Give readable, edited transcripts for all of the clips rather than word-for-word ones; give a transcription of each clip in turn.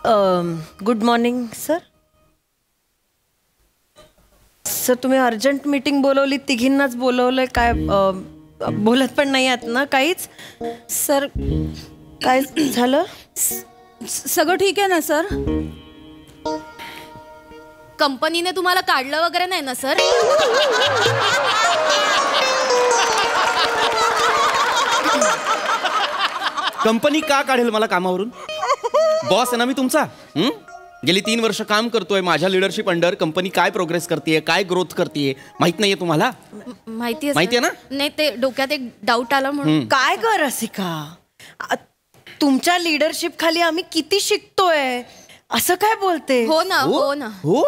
Good morning sir. Sir तुम्ही urgent meeting बोलवली, तिघींनाच बोलवलंय. काय बोलत पण नाही आहात ना काहीच? सर काय झालं? सगळं ठीक आहे ना सर? कंपनीने तुम्हाला काढलं वगैरे नाही ना सर? कंपनी का काढेल मला कामावरून? बॉस आहे ना मी तुमचा. गेली 3 वर्ष काम करतोय माझ्या लिडरशिप अंडर. कंपनी काय प्रोग्रेस करतेय, काय ग्रोथ करतेय माहित नाहीये तुम्हाला? माहितीये ना? नाही, ते डोक्यात एक डाऊट आला म्हणून. काय ग रसिका, तुमच्या लिडरशिप खाली आम्ही किती शिकतोय, असं काय बोलते? हो ना, हो ना, हो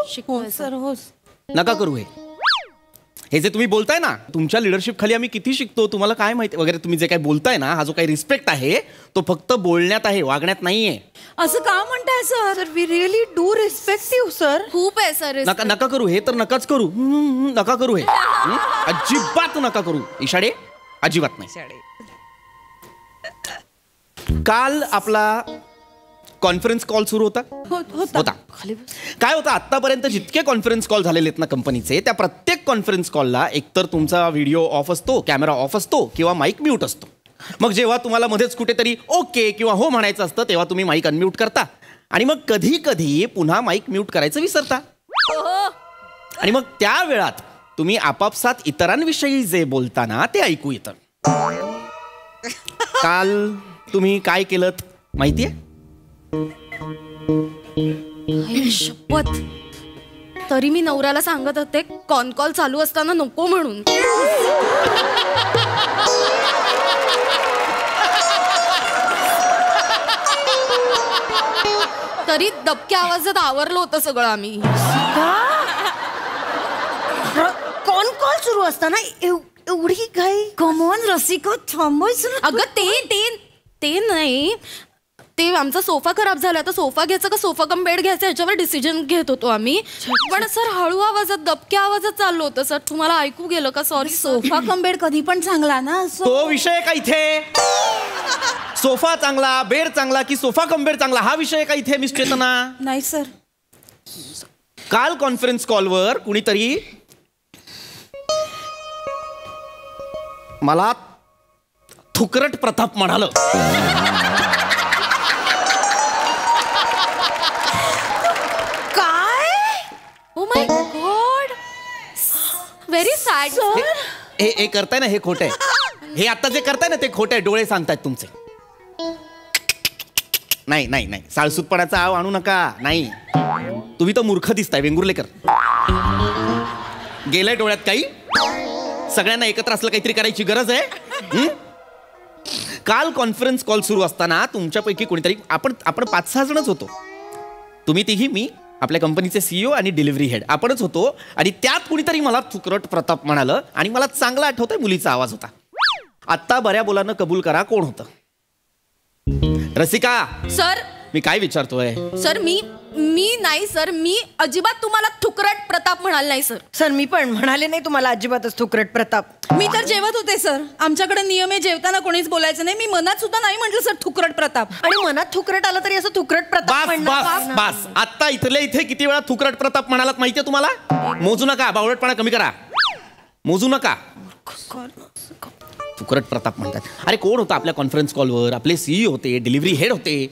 सर. हो नका करू हे जे तुम्ही बोलताय ना, तुमच्या लिडरशिप खाली आम्ही किती शिकतो तुम्हाला काय माहिती वगैरे. तुम्ही जे काही बोलताय ना, हा जो काही रिस्पेक्ट आहे तो फक्त बोलण्यात आहे, वागण्यात नाहीये. असं का म्हणताय sir? Sir we really do respect you sir. खूप आहे सर. नका करू हे, तर नकाच करू. नका करू हे, अजिबात नका करू इशाडे, अजिबात नाही. काल आपला कॉन्फरन्स कॉल सुरू होता. काय होता, आतापर्यंत जितके कॉन्फरन्स कॉल झालेले आहेत ना कंपनीचे, त्या प्रत्येक कॉन्फरन्स कॉलला एकतर तुमचा व्हिडिओ ऑफ असतो, कॅमेरा ऑफ असतो किंवा माईक म्यूट असतो. मग जेव्हा तुम्हाला मध्येच कुठेतरी ओके किंवा हो म्हणायचं असतं तेव्हा तुम्ही माईक अनम्यूट करता आणि मग कधी कधी पुन्हा माईक म्यूट करायचं विसरता. आणि मग त्या वेळात तुम्ही आपापसात इतरांविषयी जे बोलताना ते ऐकू येतं. काल तुम्ही काय केलं माहितीये? शपथ, तरी मी नवऱ्याला सांगत होते कॉल चालू असताना नको म्हणून. तरी दबक्या आवाजात आवरलं होतं सगळं आम्ही. कॉल सुरू असताना एवढी घाई? कमॉन रसिका, थांबायचं. अगं ते नाही, ते आमचा सोफा खराब झाला, तर सोफा घ्यायचा का सोफा कम बेड घ्यायचा याच्यावर डिसिजन घेत होतो आम्ही. पण सर हळू आवाजात, दबक्या आवाजात चाललो होतं सर. तुम्हाला ऐकू गेलं का? सॉरी. सोफा कम बेड कधी पण चांगला ना. तो विषय का इथे? सोफा चांगला, बेड चांगला की सोफा कम बेड चांगला, हा विषय का इथे मिस चेतना? नाही सर. काल कॉन्फरन्स कॉलवर कुणीतरी मला थुकरट प्रताप म्हणालं. Very sad. हे करताय ना, हे खोट आहे. हे आता जे करताय ना ते खोट आहे. डोळे सांगतायत तुमचे. नाही नाही नाही, साळसूतपणाचा आव आणू नका. नाही, तुम्ही तर मूर्ख दिसताय वेंगुर्लेकर. गेलंय डोळ्यात काही? सगळ्यांना एकत्र असलं काहीतरी करायची गरज आहे. काल कॉन्फरन्स कॉल सुरू असताना तुमच्यापैकी कोणीतरी, आपण 5-6 जणच होतो. तुम्ही तिघी, मी, आपल्या कंपनीचे CEO आणि डिलिव्हरी हेड, आपणच होतो. आणि त्यात कुणीतरी मला थुकरट प्रताप म्हणालं आणि मला चांगला आठवतंय मुलीचा आवाज होता. आत्ता बऱ्या बोलानं कबूल करा, कोण होतं? रसिका. सर मी काय विचारतोय? सर मी नाही सर, मी अजिबात तुम्हाला थुकरट प्रताप म्हणाल नाही सर. सर मी पण म्हणाले नाही तुम्हाला अजिबातच थुकरट प्रताप. मी तर जेवत होते सर. आमच्याकडे नियम आहे, जेवताना कोणीच बोलायचं नाही. मी मनात सुद्धा नाही म्हटलं सर थुकरट प्रताप. आणि मनात थुकरट आलं तरी असं थुकरट प्रताप म्हणणार. बस आता इथले इथे किती वेळा थुकरट प्रताप म्हणालात माहितीये तुम्हाला? मोजू नका, बावळटपणा कमी करा. मोजू नका. थुकरट प्रताप म्हणतात. अरे कोण होता आपल्या कॉन्फरन्स कॉलवर? आपले CEO होते, डिलिव्हरी हेड होते.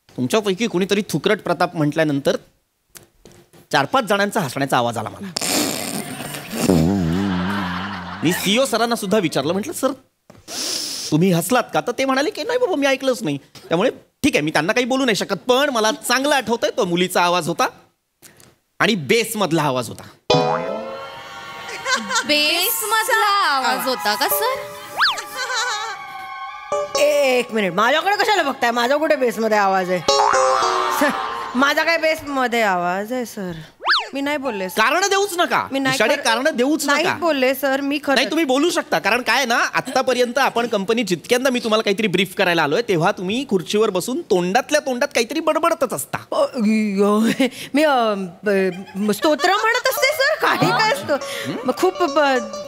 तुमच्यापैकी कुणीतरी थुकरट प्रताप म्हटल्यानंतर 4-5 जणांचा हसण्याचा आवाज आला मला. मी CEO सरांना सुद्धा विचारलं, म्हटलं सर तुम्ही हसलात का? तर ते म्हणाले की नाही बाबा, मी ऐकलंच नाही. त्यामुळे ठीक आहे, मी त्यांना काही बोलू नाही शकत. पण मला चांगलं आठवतंय तो मुलीचा आवाज होता आणि बेस मधला आवाज होता. बेस मधला आवाज होता का सर? एक मिनिट, माझ्याकडे कशाला बघताय? माझा कुठे बेस मध्ये आवाज आहे सर? माझा काय बेस मध्ये आवाज आहे सर? मी नाही बोलले. कारण देऊच नका. मी कारण देऊच नका बोलले सर. मी खरं नाही, तुम्ही बोलू शकता. कारण काय ना, आतापर्यंत आपण कंपनी जितक्यांदा मी तुम्हाला काहीतरी ब्रीफ करायला आलोय तेव्हा तुम्ही खुर्चीवर बसून तोंडातल्या तोंडात काहीतरी बडबडतच असता. मी स्तोत्र म्हणत असते सर. काय असतो, खूप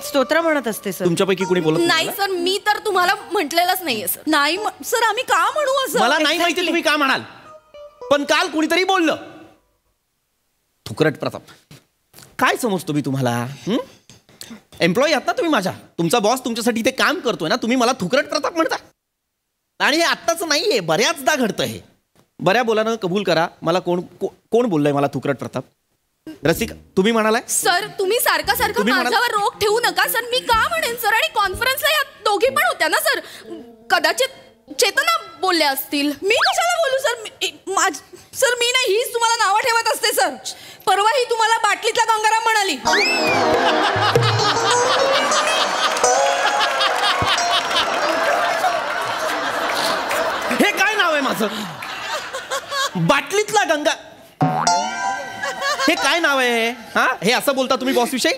स्तोत्र म्हणत असते सर. तुमच्यापैकी कुणी बोलत नाही सर? मी तर तुम्हाला म्हटलेलंच नाहीये सर. नाही सर, आम्ही का म्हणू असं? मला नाही माहिती तुम्ही का म्हणाल. पण काल कुणीतरी बोललं. थुकरट प्रताप. काय समजतो मी तुम्हाला? एम्प्लॉई आहात ना तुम्ही माझ्या. तुमचा बॉस तुमच्यासाठी इथे काम करतोय ना, तुम्ही मला थुकरट प्रताप म्हणता. आणि हे आत्ताच नाहीये, बऱ्याचदा घडतं हे. बऱ्या बोलानं कबूल करा, मला कोण बोललंय मला थुकरट प्रताप? रसिका, तुम्ही म्हणालाय? सर तुम्ही सारखं माझ्यावर रोख ठेवू नका सर. मी का म्हणेन सर? आणि कॉन्फरन्सला या दोघी पण होत्या ना सर. कदाचित चेतना बोलल्या असतील. मी कशाला बोलू सर? सर मी नाही, हीच तुम्हाला नावं ठेवत असते सर. परवा ही तुम्हाला बाटलीतला गंगाराम म्हणाली. हे काय नाव आहे माझं? बाटलीतला गंगा. हे काय नाव आहे? हा, हे असं बोलता तुम्ही बॉस विषयी?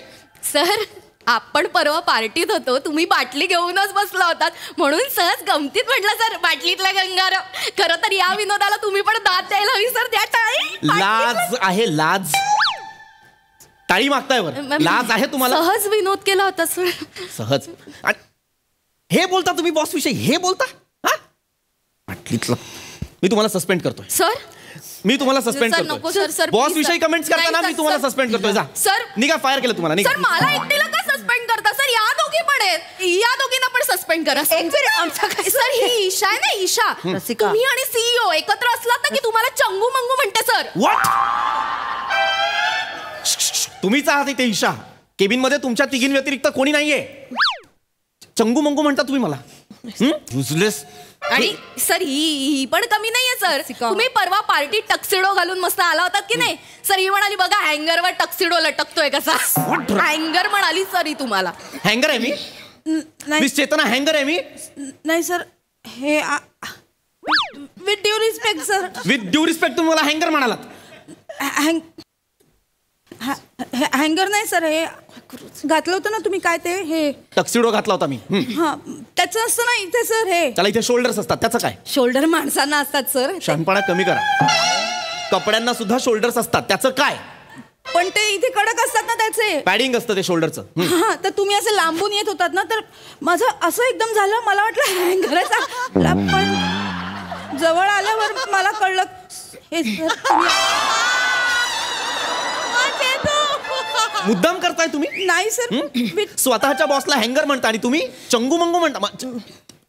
सर आपण परवा पार्टीत होतो, तुम्ही बाटली घेऊनच बसला होतात, म्हणून सहज गमतीत म्हटलं सर बाटलीतला गंगाराम. खरं तर या विनोदाला तुम्ही पण दाद द्यायला हवी सर. त्या टाळी. लाज आहे, लाज. टाळी मागताय वर. लाज आहे तुम्हाला? सहज विनोद केला होता सर. सहज. हे बोलता तुम्ही बॉस विषयी? हे बोलता? हा, बाटलीतलं. मी तुम्हाला सस्पेंड करतोय सर. मी तुम्हाला सस्पेंड नको सर. करतोय. बॉस विषयी कमेंट्स करताना मी तुम्हाला सस्पेंड करतोय. जा सर. निघा. फायर केलं तुम्हाला. सर मला एकटीला का सस्पेंड करता सर? या दोघी पण आहेत, या दोघींना पण सस्पेंड करा. सर ही ईशा आहे ना, ईशा. तुम्ही आणि सीईओ एकत्र असलात ना की तुम्हाला चंगू मंगू म्हणते सर. व्हॉट? तुम्हीच आहात इथे ईशा. केबिन मध्ये तुमच्या तिघीं व्यतिरिक्त कोणी नाहीये. चंगू मंगू म्हणता तुम्ही मला? युजलेस. आणि सर ही पण कमी नाहीये सर. तुम्ही परवा पार्टी टक्सिडो घालून मस्त आला होतात की नाही सर? ही म्हणाली बघा हँगरवर टक्सिडो लटकतोय कसा. हँगर म्हणाली सर ही तुम्हाला. हँगर आहे मी? मिस चेतना हँगर आहे मी? नाही सर, हे with due respect sir. With due respect तुम्ही मला हँगर म्हणालात? हँगर नाही सर, हे घातलं होतं ना तुम्ही. काय ते हे टक्सिडो घातला होता मी. हा, त्याचं असतं ना इथे सर. हे त्याला इथे शोल्डर्स असतात, त्याचं काय? शोल्डर माणसांना असतात सर. शहाणपणा कमी करा. कपड्यांना सुद्धा शोल्डर्स असतात, त्याचं काय? पण ते इथे कडक असतात ना त्याचे. पॅडिंग असतं ते शोल्डरचं. हा, तर तुम्ही असं लांबून येत होतात ना, तर माझं असं एकदम झालं. मला वाटलं हँगरच, पण जवळ आल्यावर मला कळलं हे सर मुद्दाम करताय तुम्ही? नाही सर. स्वतःच्या बॉसला हँगर म्हणता आणि तुम्ही चंगू मंगू म्हणता.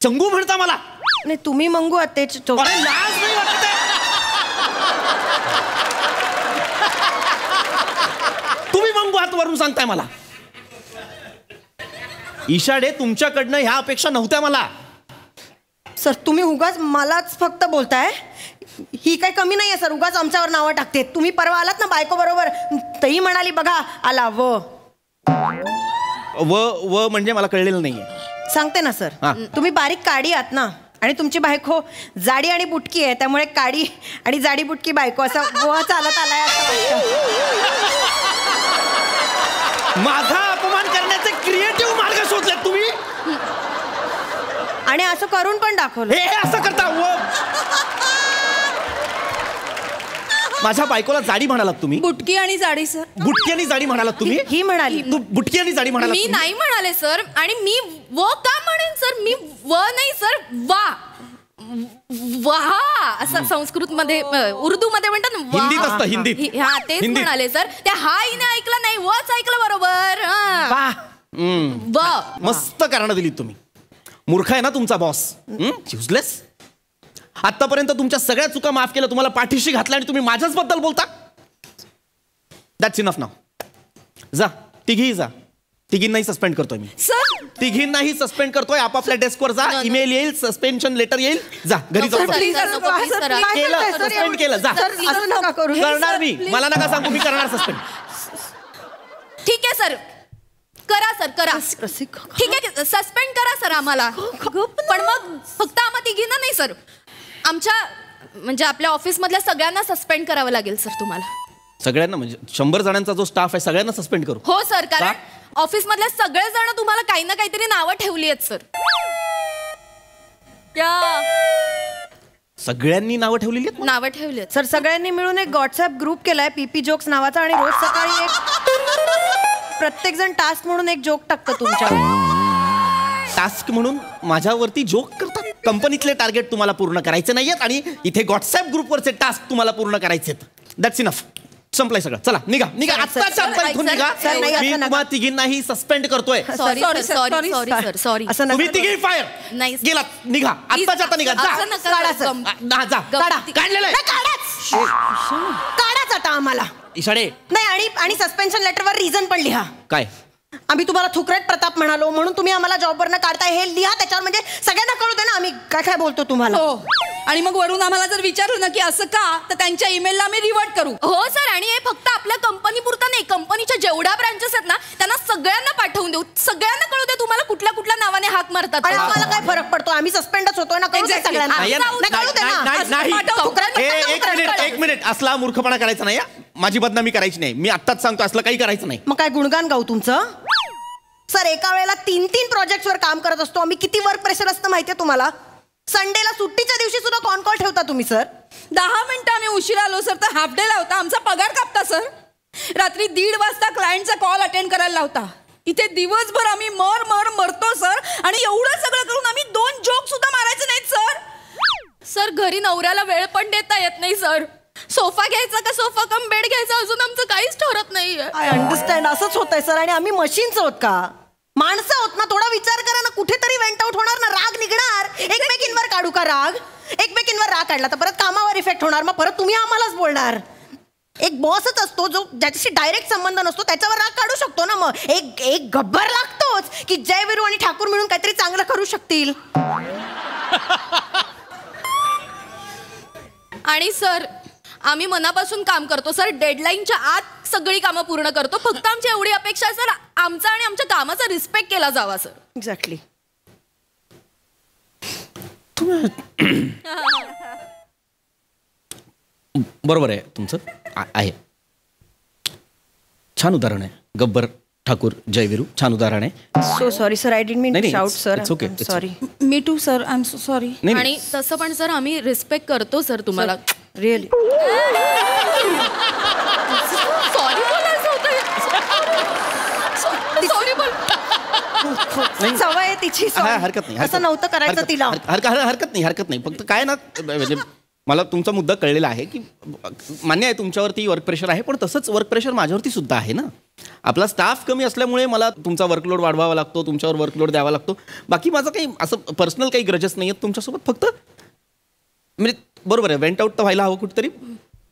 चंगू म्हणता मला? नाही तुम्ही मंगू आहात. अरे लाज नाही वाटत आहे? तुम्ही मंगू आहात वरून सांगताय मला? ईशाडे तुमच्याकडनं ह्या अपेक्षा नव्हत्या मला. सर तुम्ही उगाच मलाच फक्त बोलताय. ही काही कमी नाही आहे सर. उगाच आमच्यावर नावं टाकते. तुम्ही परवा आलात ना बायको बरोबर, तही म्हणाली बघा आला व म्हणजे मला कळलेलं नाहीये. सांगते ना सर. तुम्ही बारीक काडी आहात ना, आणि तुमची बायको जाडी आणि बुटकी आहे, त्यामुळे काडी आणि जाडी बुटकी बायको असं व चालत आलाय असं वाटतं. माझा अपमान करण्याचे क्रिएटिव्ह मार्ग शोधलेत तुम्ही, आणि असं करून पण दाखवलं. हे असं करता. माझ्या बायकोला जाडी म्हणालात तुम्ही? बुटकी आणि जाडी सर. बुटकी आणि जाडी म्हणालात तुम्ही? ही म्हणाली. तू बुटकी आणि जाडी म्हणालात? मी नाही म्हणाले सर. आणि मी व का म्हणेन सर? मी व नाही सर, वा. वाहा असं संस्कृत मध्ये, उर्दू मध्ये म्हणतात ना. हिंदीत असतं, हिंदीत. हा तेच म्हणाले सर. त्या हा हिने ऐकलं नाही, वच ऐकलं बरोबर. व मस्त कारण दिली तुम्ही. मूर्ख आहे ना तुमचा बॉस. युजलेस. आतापर्यंत तुमच्या सगळ्या चुका माफ केल्या, तुम्हाला पाठीशी घातला आणि तुम्ही माझ्याच बद्दल बोलता. दॅट्स इनफ नाव. जा तिघी जा. तिघींनाही सस्पेंड करतोय मी सर. तिघींनाही सस्पेंड करतोय. आपापल्या डेस्कवर जा. ईमेल येईल, सस्पेन्शन लेटर येईल. जा घरी जाऊ. सस्पेंड केलं. जा. करणार मी. मला नका सांगू, मी करणार सस्पेंड. ठीक आहे सर, करा सर, करा. ठीक आहे सस्पेंड करा सर आम्हाला. पण मग फक्त आम्हा तिघींना नाही सर, आमच्या म्हणजे आपल्या ऑफिस मधल्या सगळ्यांना सस्पेंड करावं लागेल सर तुम्हाला. सगळ्यांना म्हणजे 100 जणांचा जो स्टाफ आहे सगळ्यांना सस्पेंड करू? हो सर, कारण ऑफिस मधल्या सगळे जण तुम्हाला काही ना काहीतरी नावं ठेवली आहेत सर. सगळ्यांनी नावं ठेवलेली आहेत? नावं ठेवली आहेत सर. सगळ्यांनी मिळून एक व्हॉट्सअप ग्रुप केलाय पीपी जोक्स नावाचा, आणि रोज सकाळी एक प्रत्येक जण टास्क म्हणून एक जोक टाकतो तुमच्या. टास्क म्हणून माझ्यावरती जोक करतात? कंपनीतले टार्गेट तुम्हाला पूर्ण करायचे नाहीयेत आणि इथे व्हॉट्सअप ग्रुपवरचे टास्क तुम्हाला पूर्ण करायचे आहेत. That's enough. संपलंय सगळं. चला निघा निघा, आत्ताच्या आत्ता इथून निघा. मी तुम्हा तिघींनाही सस्पेंड करतोय. Sorry sir, sorry. तुम्ही तिघी फायर. नाही. गेला, निघा आत्ताच्या आता निघा. जा काढलेलं काढाच आता आम्हाला. इशाडे नाही आणि सस्पेन्शन लेटरवर रिझन पण लिहा. काय? आम्ही तुम्हाला थुकरेट प्रताप म्हणालो म्हणून तुम्ही आम्हाला जॉबवरनं काढताय हे लिहा त्याच्यावर, म्हणजे सगळ्यांना कळू दे ना आम्ही काय काय बोलतो तुम्हाला. हो, आणि मग वरून आम्हाला जर विचारलं ना की असं का, तर त्यांच्या ईमेलला आम्ही रिवर्ट करू. हो सर, आणि हे फक्त आपल्या कंपनी पुरता नाही, कंपनीच्या जेवढ्या ब्रांचेस आहेत ना त्यांना सगळ्यांना पाठवून देऊ. सगळ्यांना कळू दे तुम्हाला कुठल्या कुठल्या नावाने हाक मारतात. आणि आम्हाला काय फरक पडतो, आम्ही सस्पेंडच होतोय ना. कळू दे सगळ्यांना. एक मिनिट, असला मूर्खपणा करायचा नाही. माझी बदनामी करायची नाही. मी आत्ताच सांगतो, असलं काही करायचं नाही. मग काय गुणगान गाऊ तुमचं? सर एका वेळेला 3 प्रोजेक्ट्सवर काम करत असतो आम्ही. किती वर्क प्रेशर असतं माहितीये तुम्हाला? संडेला सुट्टीच्या दिवशी सुद्धा कॉल ठेवता तुम्ही सर. 10 मिनिटं आम्ही उशिरा आलो सर तर हाफ डे लावता, आमचा पगार कापता सर. रात्री 1:30 वाजता क्लायंटचा कॉल अटेंड करायला लावता. इथे दिवसभर आम्ही मरतो सर, आणि एवढं सगळं करून आम्ही 2 जोक सुद्धा मारायचे नाहीत सर. सर घरी नवऱ्याला वेळ पण देता येत नाही सर. सोफा घ्यायचा का सोफा कम बेड घ्यायचा अजून आमचं काहीच ठरत नाहीये. I understand. असंच होतंय सर. आणि आम्ही मशीन्स आहोत का? माणसं आहोत ना. थोडा विचार करा ना. कुठेतरी वेंट आउट होणार ना, राग निघणार. एकमेकींवर काढू का राग? एकमेकींवर राग काढला तर परत कामावर इफेक्ट होणार, मग परत तुम्ही आम्हालाच बोलणार. एक बॉसच असतो जो ज्याच्याशी डायरेक्ट संबंध नसतो त्याच्यावर राग काढू शकतो ना. मग एक गब्बर लागतोच की जयवीरू आणि ठाकूर मिळून काहीतरी चांगलं करू शकतील. आणि सर आम्ही मनापासून काम करतो सर. डेडलाईनच्या आत सगळी कामं पूर्ण करतो. फक्त आमची एवढी अपेक्षा सर, आमचा आणि आमच्या कामाचा रिस्पेक्ट केला जावा सर. एक्झॅक्टली. बरोबर आहे तुमचं. आहे. छान उदाहरण आहे. गब्बर, ठाकूर, जयवीरू छान उदाहरण आहे. So sorry sir, I didn't mean to shout sir. Okay, sorry. Me to sir, I am so sorry. आणि तसं पण सर आम्ही रिस्पेक्ट करतो सर तुम्हाला. रिअली सॉरी बोलायचं होतं. सॉरी बोल. सवय आहे तिची. हरकत नाही. असं नव्हतं करायचं तिला. हरकत नाही. फक्त काय ना, म्हणजे मला तुमचा मुद्दा कळलेला आहे की मान्य आहे तुमच्यावरती वर्क प्रेशर आहे, पण तसंच वर्क प्रेशर माझ्यावरती सुद्धा आहे ना. आपला स्टाफ कमी असल्यामुळे मला तुमचा वर्कलोड वाढवावा लागतो, तुमच्यावर वर्कलोड द्यावा लागतो. बाकी माझं काही असं पर्सनल काही ग्रजेस नाही आहेत तुमच्यासोबत. फक्त म्हणजे बरोबर आहे, वेंट आउट तर व्हायला हवं कुठेतरी.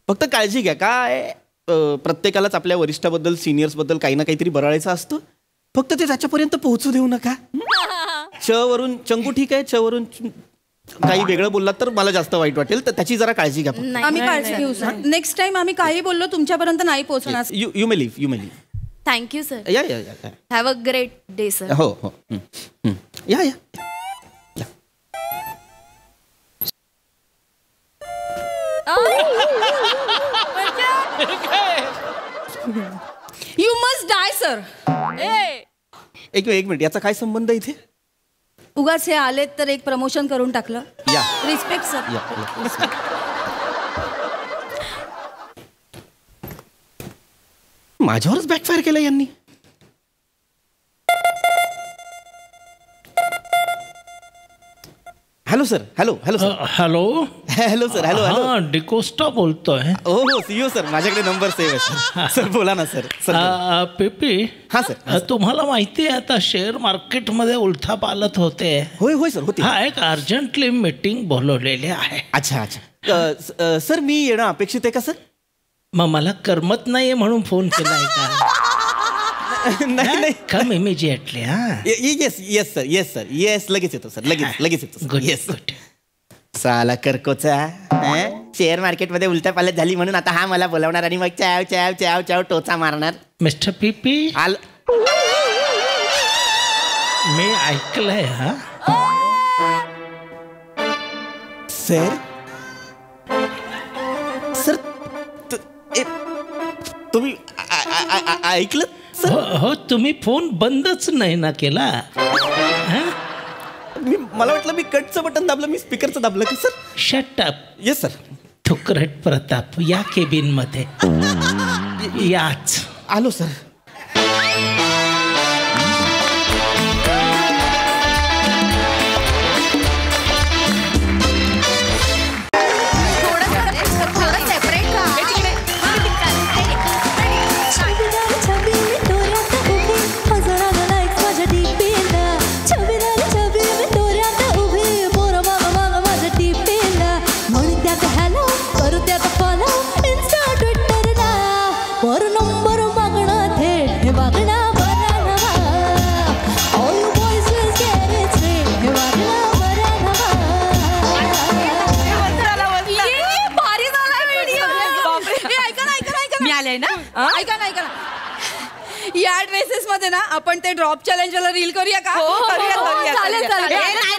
फक्त काळजी घ्या. काय प्रत्येकालाच आपल्या वरिष्ठाबद्दल, सिनियर्सबद्दल काही ना काहीतरी बरळायचं असतं. फक्त ते त्याच्यापर्यंत पोहोचू देऊ नका. च वरून चंगू ठीक आहे, च वरून काही वेगळं बोललात तर मला जास्त वाईट वाटेल, तर त्याची जरा काळजी घ्या. आम्ही काळजी घेऊ सर. नेक्स्ट टाइम आम्ही काही बोललो तुमच्यापर्यंत नाही पोहोचणार. You may leave. Thank you sir. Yeah. Have a great day sir. हो. Yeah. You must die sir. एक मिनिट, याचा काय संबंध इथे? उगाच हे आलेत तर एक प्रमोशन करून टाकलं. या. Respect sir. माझ्यावरच बॅकफायर केलं यांनी. Hello sir. Hello sir. Hello. D'Costa बोलतोय. हो सीईओ सर, माझ्याकडे नंबर सेव्ह आहे सर. बोला ना सर. पिपी. हा सर. तुम्हाला माहिती आहे आता शेअर मार्केटमध्ये उलथापालथ होते. होय सर होते. हा, एक अर्जंटली मीटिंग बोलवलेली आहे. अच्छा. सर मी येणं अपेक्षित आहे का सर? मग मला करमत नाहीये म्हणून फोन केलाय का? नाही. कम इमिजिएटली. Yes sir. लगेच येतो सर. लगेच येतो. गुड. साला करकोचा शेअर मार्केटमध्ये उलट्या पालत झाली म्हणून आता हा मला बोलावणार आणि मग चाव टोचा मारणार. मिस्टर पीपी, मी ऐकलंय. हा सर तुम्ही ऐकलं सर? हो, तुम्ही फोन बंदच नाही ना केला. मला वाटलं मी कटचं बटन दाबलं, मी स्पीकरचं दाबलं की sir? Shut up. Yes sir. थुकरट प्रताप, या केबिन मध्ये याच. आलो सर. ऐका ना या ड्रेसेस मध्ये ना आपण ते ड्रॉप चॅलेंज वाला रील करूया का? चालेल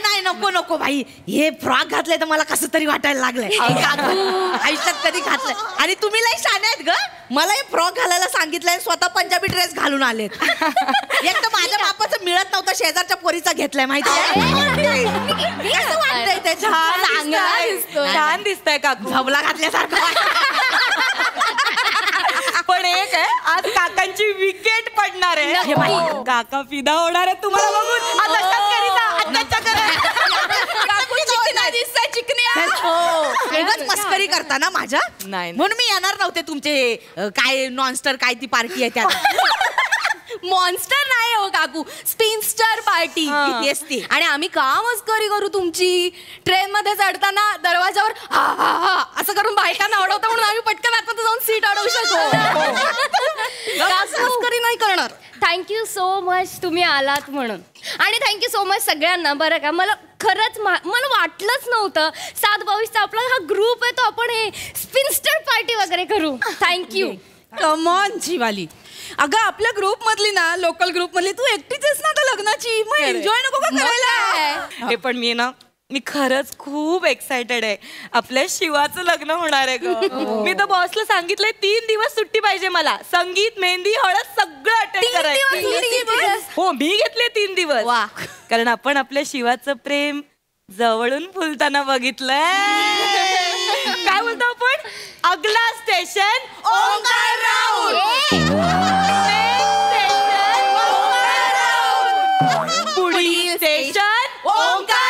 नाही नको भाई, हे फ्रॉक घातलंय तर मला कसं तरी वाटायला लागलंय. आयुष्यात कधी घातलंय. आणि तुम्ही लई शाणे आहेत ग. मला हे फ्रॉक घालायला सांगितलंय, स्वतः पंजाबी ड्रेस घालून आलेत. एक तर माझ्या बापाचं मिळत नव्हतं, शेजारच्या पोरीचा घेतलाय माहिती आहे. कसं वाटतंय ते? छान दिसतंय काकू, झबला घातल्यासारखं. पण एक आहे, आज काकांची विकेट पडणार आहे. काका फिदा होणार आहे तुम्हाला बघून. मस्करी करता ना माझ्या, नाही. म्हणून मी येणार नव्हते तुमचे काय नॉनस्टर काय ती पार्टी आहे त्यात. मॉन्स्टर नाही हो काकू, स्पिनस्टर पार्टी असते. आणि आम्ही का मस्करी करू तुमची? ट्रेन मध्ये चढताना दरवाजावर हा हा हा असं करून बायकांना अडवतो म्हणून आम्ही पटकन आतमध्ये जाऊन सीट अडवू शकतो. मस्करी नाही करणार. थँक्यू सो मच तुम्ही आलात म्हणून. आणि थँक्यू सो मच सगळ्यांना. बरं का, मला खरंच मला वाटलंच नव्हतं 7/22चा आपला हा ग्रुप आहे तो आपण हे स्पिनस्टर पार्टी वगैरे करू. थँक्यू. कम ऑन जीवाली. अगं आपल्या ग्रुप मधली ना, लोकल ग्रुप मधली तू एकटीच आहेस ना आता लग्नाची. मग एन्जॉय नको का करायला? हे पण मी खरंच खूप एक्सायटेड आहे. आपल्या शिवाचं लग्न होणार आहे ग. मी तर बॉसला सांगितलंय 3 दिवस सुट्टी पाहिजे मला. संगीत, मेहंदी, हळद सगळं अटेंड करायचं. हो, मी घेतले 3 दिवस. कारण आपण आपल्या शिवाचं प्रेम जवळून फुलताना बघितलंय. काय बोलतो आपण? अगला स्टेशन ओंकार पुढील स्टेशन ओंकार.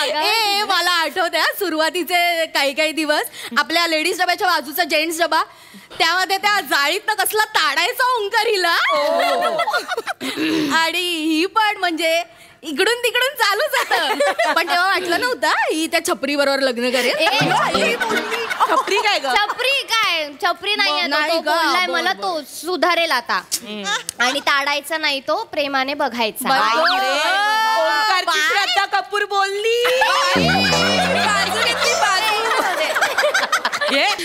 ए मला आठवतंय सुरुवातीचे काही दिवस आपल्या लेडीज डब्याच्या बाजूचा जेंट्स डबा, त्यामध्ये त्या जाळीतनं कसला ताडायचा ओंकार हिला. आणि ही पण म्हणजे इकडून तिकडून चालू जात. पण तेव्हा वाटलं नव्हतं ही त्या छपरी बरोबर लग्न करेल. छपरी काय ग? छपरी नाही तो बोललाय मला तो सुधारेल आता. आणि ताडायचा नाही तो, प्रेमाने बघायचा. ओंकारची श्रद्धा कपूर बोलली.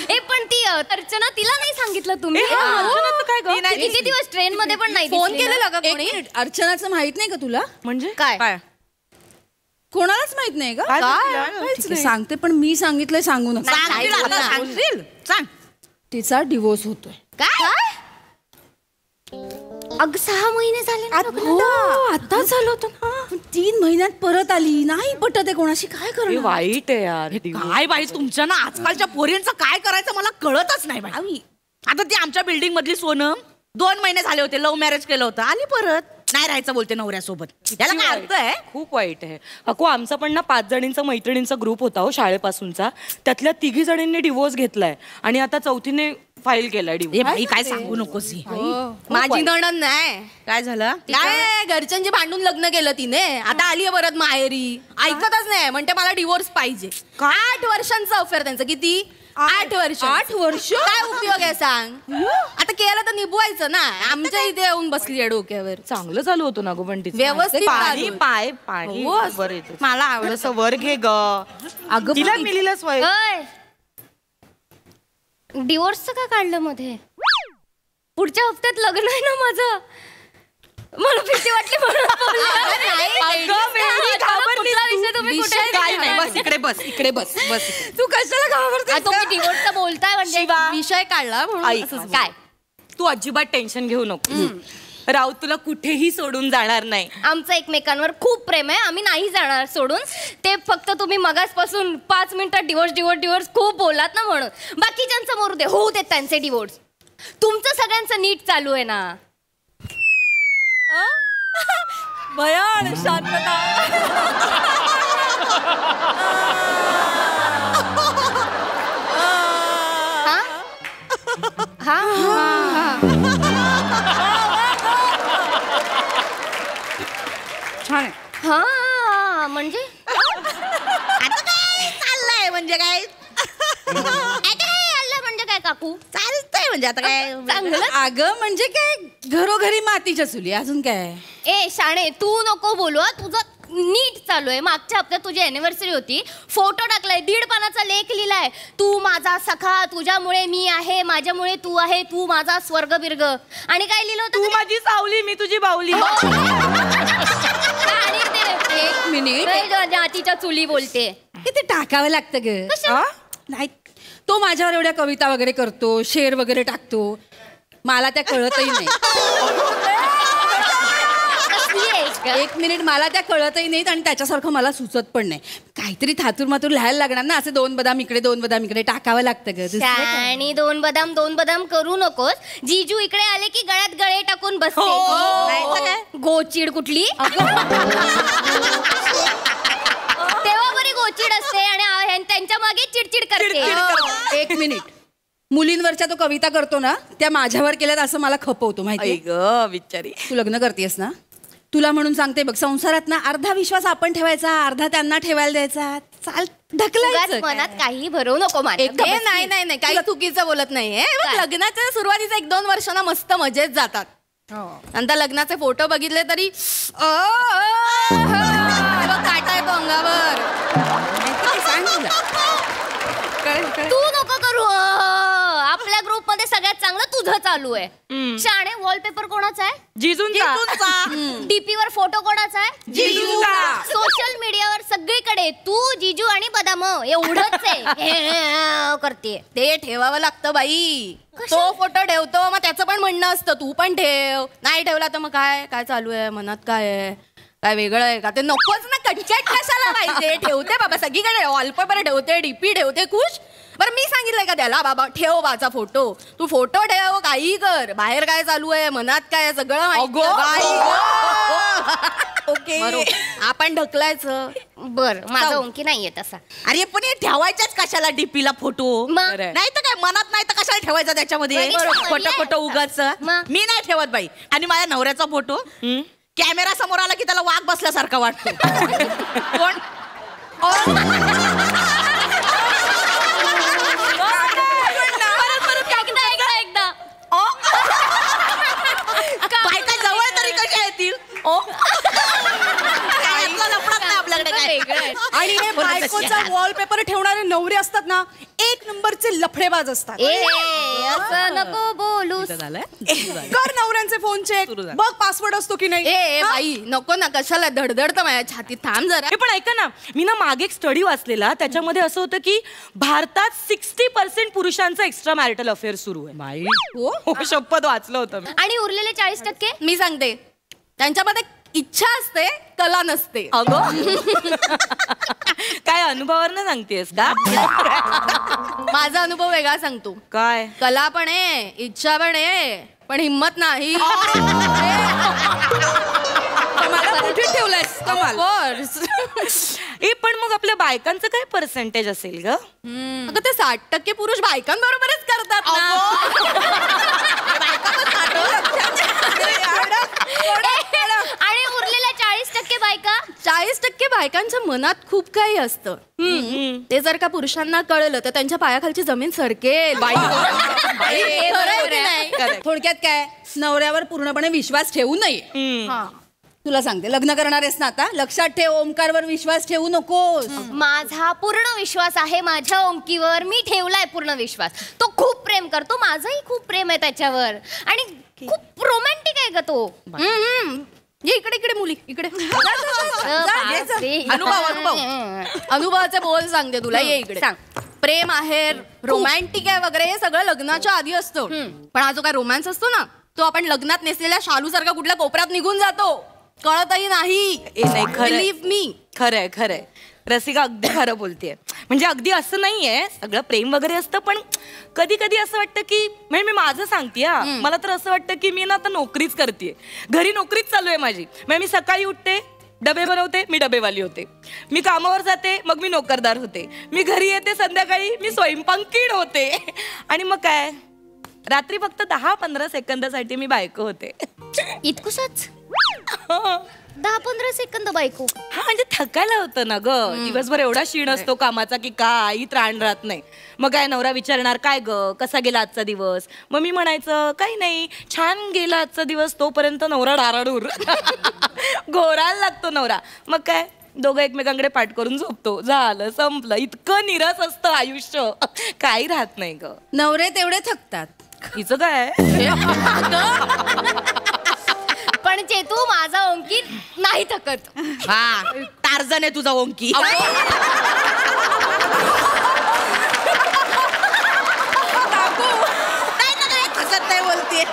ए पण ती अर्चना, तिला नाही सांगितलं तुम्ही? किती दिवस ट्रेन मध्ये पण नाही फोन केलेला का कोणी? अर्चनाचं माहित नाही का तुला? म्हणजे काय? कोणालाच माहित नाही का? सांगते पण मी सांगितलंय सांगू नका. सांग. तिचा डिवोर्स होतोय. काय? अग 6 महिने झाले ना लग्नाला. आता झालं होतं ना. 3 महिन्यात परत आली. नाही पटत आहे कोणाशी. काय करणार? वाईट आहे यार. काय बाई तुमच्या ना आजकालच्या पोरींचं काय करायचं मला कळतच नाही बाई. आता ती आमच्या बिल्डिंग मधली सोनम 2 महिने झाले होते, लव्ह मॅरेज केलं होतं, आली परत. नाही राहायचं बोलते नवऱ्यासोबत. याला काय अर्थ आहे? खूप वाईट आहे. अको आमचा पण ना 5 जणींचा मैत्रिणींचा ग्रुप होता हो शाळेपासूनचा. त्यातल्या 3 जणींनी डिवोर्स घेतलाय आणि आता 4थीने फाईल केलाय डिवोर्स. भाई काय सांगू नकोस. माझी नणंद नाही. काय झालं? काय घरच्यांची भांडून लग्न केलं तिने. आता आली परत माहेरी. ऐकतच नाही, म्हणते मला डिवोर्स पाहिजे. 8 वर्षांचं अफेअर त्यांचं. किती? 8 वर्ष. 8 वर्ष? काय उपयोग आहे सांग? आता केलं तर निभवायचं ना. आमच्या इथे येऊन बसली आहे डोक्यावर. चांगलं चालू होतं ना गो पण तिचं. व्यवस्थित पाणी चालू. पाणी हो, वर येतं. मला आवडत. थोडंसं वर घे ग. अगं तिला मिलीला स्वय. डिवोर्सचं का काढलं मध्ये? पुढच्या हप्त्यात लग्न आहे ना माझं. मला भीती वाटली म्हणून इकडे बस. तू कशाला घाबरते? तुम्ही डिवोर्सचा बोलताय म्हणजे विषय काढला म्हणून. काय तू अजिबात टेन्शन घेऊ नको. राव तुला कुठेही सोडून जाणार नाही. आमचं एकमेकांवर खूप प्रेम आहे. आम्ही नाही जाणार सोडून. ते फक्त तुम्ही मगासपासून 5 मिनिटात डिवोर्स खूप बोलात ना म्हणून. बाकीच्यांचं मरू दे, होऊ देत त्यांचे डिवोर्स. तुमचं सगळ्यांचं नीट चालू आहे ना. भयान शांतता. छान आहे. हा म्हणजे आता काय चाललंय म्हणजे काय? म्हणजे काय काकू? चालतंय म्हणजे आता काय चांगलं. अगं म्हणजे काय, घरोघरी मातीच्या चुली. अजून काय? ए शाणे तू नको बोलू. तुझं नीट चालू आहे. मागच्या हप्त्यात तुझी अॅनिव्हर्सरी होती, फोटो टाकलाय, 1.5 पानाचा लेख लिहिलाय, तू माझा सखा, तुझ्यामुळे मी आहे, माझ्यामुळे तू आहे, तू माझा स्वर्ग बिर्ग. आणि काय लिहिलं होतं? तू माझी सावली, मी तुझी बावली. आणि ते एक मिनिट. जातीच्या चुली बोलते. ते टाकावं लागतं ग. नाही, तो माझ्यावर एवढ्या कविता वगैरे करतो, शेर वगैरे टाकतो, मला त्या कळतही नाही. एक मिनिट, मला त्या कळतही नाहीत आणि त्याच्यासारखं मला सुचत पण नाही. काहीतरी थातूर मातूर लिहायला लागणार ना, असे 2 बदाम इकडे 2 बदाम इकडे टाकावं लागतं ग. आणि 2 बदाम करू नकोस. जीजू इकडे आले की गळ्यात गळे टाकून बसते. गोचिड कुठली तेव्हा बरी गोचिड असते आणि त्यांच्या मागे चिडचिड करते. एक मिनिट, मुलींवरच्या तो कविता करतो ना, त्या माझ्यावर केल्यात असं मला खपवतो माहिती ग बिचारी. तू लग्न करतेस ना, तुला म्हणून सांगते बघ, संसारात ना अर्धा विश्वास आपण ठेवायचा, अर्धा त्यांना ठेवायला द्यायचा. चाल ढकलायचं. मनात काही भरवू नको माझ्या. नाही नाही नाही, काही चुकीचं बोलत नाहीये. लग्नाच्या सुरुवातीचा 1-2 वर्ष ना मस्त मजेत जातात. नंतर लग्नाचे फोटो बघितले तरी काटा येतो अंगावर. तू नको करू. आपल्या ग्रुप मध्ये सगळ्यात चांगलं तुझं चालू आहे. शाणे वॉलपेपर कोणाचा आहे? जिजूंचा. डीपी वर फोटो कोणाचा आहे? जिजूंचा. सोशल मीडियावर सगळीकडे तू, जिजू आणि बदाम एवढंच आहे करते. ते ठेवावं लागतं बाई. तो फोटो ठेवतो, मग त्याचं पण म्हणणं असतं तू पण ठेव. नाही ठेवला तर मग काय काय चालू आहे, मनात काय आहे, काय वेगळं आहे का? ते नकोच ना, कटकट कशाला पाहिजे. ठेवते बाबा सगळीकडे, वॉलपेपर ठेवते, डीपी ठेवते, खुश. बरं मी सांगितलंय का त्याला बाबा ठेव माझा फोटो, तू फोटो ठेव, काही कर, बाहेर काय चालू आहे, मनात काय सगळं माहिती. ओके, आपण ढकलायचं. बर, माझा ओंकी नाहीये तसा. अरे पण हे ठेवायच्याच कशाला डीपीला फोटो? मग? नाही तर काय, मनात नाही तर कशाला ठेवायचा त्याच्यामध्ये? खोटं खोटं उगाच मग? मी नाही ठेवत बाई. आणि माझ्या नवऱ्याचा फोटो कॅमेरा समोर आला की त्याला वाघ बसल्यासारखा वाटतो. कोण एकदा बायका जवळ तरी कशा येतील? आपल्याकडे काय. आणि हे बायकोचा वॉलपेपर ठेवणारे नवरे असतात ना, 1 नंबरचे लफडेबाज असतात. असं नको बोलू. कर नवऱ्यांचे फोन चेक, बघ पासवर्ड असतो की नाही. ए बाई नको ना, कशाला धडधडतं माझ्या छातीत. थांब जरा. हे पण ऐका ना, मी ना मागे एक स्टडी वाचलेला, त्याच्यामध्ये असं होतं की भारतात 60% पुरुषांचा एक्स्ट्रा मॅरिटल अफेअर सुरू आहे. बाई हो, शपथ वाचलं होतं मी. आणि उरलेले 40%? मी सांगते, त्यांच्यामध्ये इच्छा असते, कला नसते. अगं काय अनुभवावर सांगतेस का? माझा अनुभव वेगळा सांगतो. काय? कला पण आहे, इच्छा पण आहे, पण हिम्मत नाही. कुठे ठेवलंयस कमाल? ए पण मग आपल्या बायकांचं काय पर्सेंटेज असेल ग? अगं ते 60% पुरुष बायकांबरोबरच करतात ना. आणि उरलेल्या 40% बायका? 40% बायकांच्या मनात खूप काही असतं. ते जर का पुरुषांना कळलं तर त्यांच्या पायाखालची जमीन सरकेल. थोडक्यात काय, नवऱ्यावर पूर्णपणे विश्वास ठेवू नये. तुला सांगते, लग्न करणार आहेस ना आता, लक्षात ठेव, ओमकारवर विश्वास ठेवू नकोस. माझा पूर्ण विश्वास आहे माझ्या ओंकीवर. मी ठेवलाय पूर्ण विश्वास. तो खूप प्रेम करतो, माझंही खूप प्रेम आहे त्याच्यावर. आणि खूप रोमॅन्टिक आहे का तो. ये इकडे इकडे मुली इकडे. अनुभवाचे बोल सांगते तुला, ये इकडे. सांग. प्रेम आहे, रोमॅन्टिक आहे वगैरे, हे सगळं लग्नाच्या आधी असतं. पण हा जो काय रोमॅन्स असतो ना, तो आपण लग्नात नेसलेल्या शालू सारखा कुठल्या कोपऱ्यात निघून जातो, कळतही नाही. बिलीव्ह मी. खरंय खरंय, रसिका अगदी खरं बोलतेय. म्हणजे अगदी असं नाहीये, सगळं प्रेम वगैरे असतं, पण कधी कधी असं वाटतं की, म्हणजे मी माझं सांगते, मला तर असं वाटतं की मी ना आता नोकरीच करते, घरी नोकरीच चालू आहे माझी. म्हणजे मी सकाळी उठते, डबे बनवते, मी डबेवाली होते. मी कामावर जाते, मग मी नोकरदार होते. मी घरी येते संध्याकाळी, मी स्वयंपाकीण होते. आणि मग काय, रात्री फक्त 10-15 सेकंदासाठी मी बायको होते. इतकुसच? 10-15 सेकंद बायको? म्हणजे थकायला होतं ना ग. दिवसभर एवढा शीण असतो कामाचा की काही त्राण राहत नाही. मग काय नवरा विचारणार काय ग कसा गेला आजचा दिवस. मग मी म्हणायचं काही नाही छान गेला आजचा दिवस. तोपर्यंत नवरा डाराडूर घोरायला लागतो नवरा. मग काय दोघं एकमेकांकडे पाठ करून झोपतो. झालं संपलं. इतकं निरस असतं आयुष्य काही राहत नाही ग. नवरे तेवढे थकतात. हिचं काय पण चेतू माझा ओंकी नाही थकत. हा टार्झन आहे तुझा ओंकी. थकत नाही बोलते.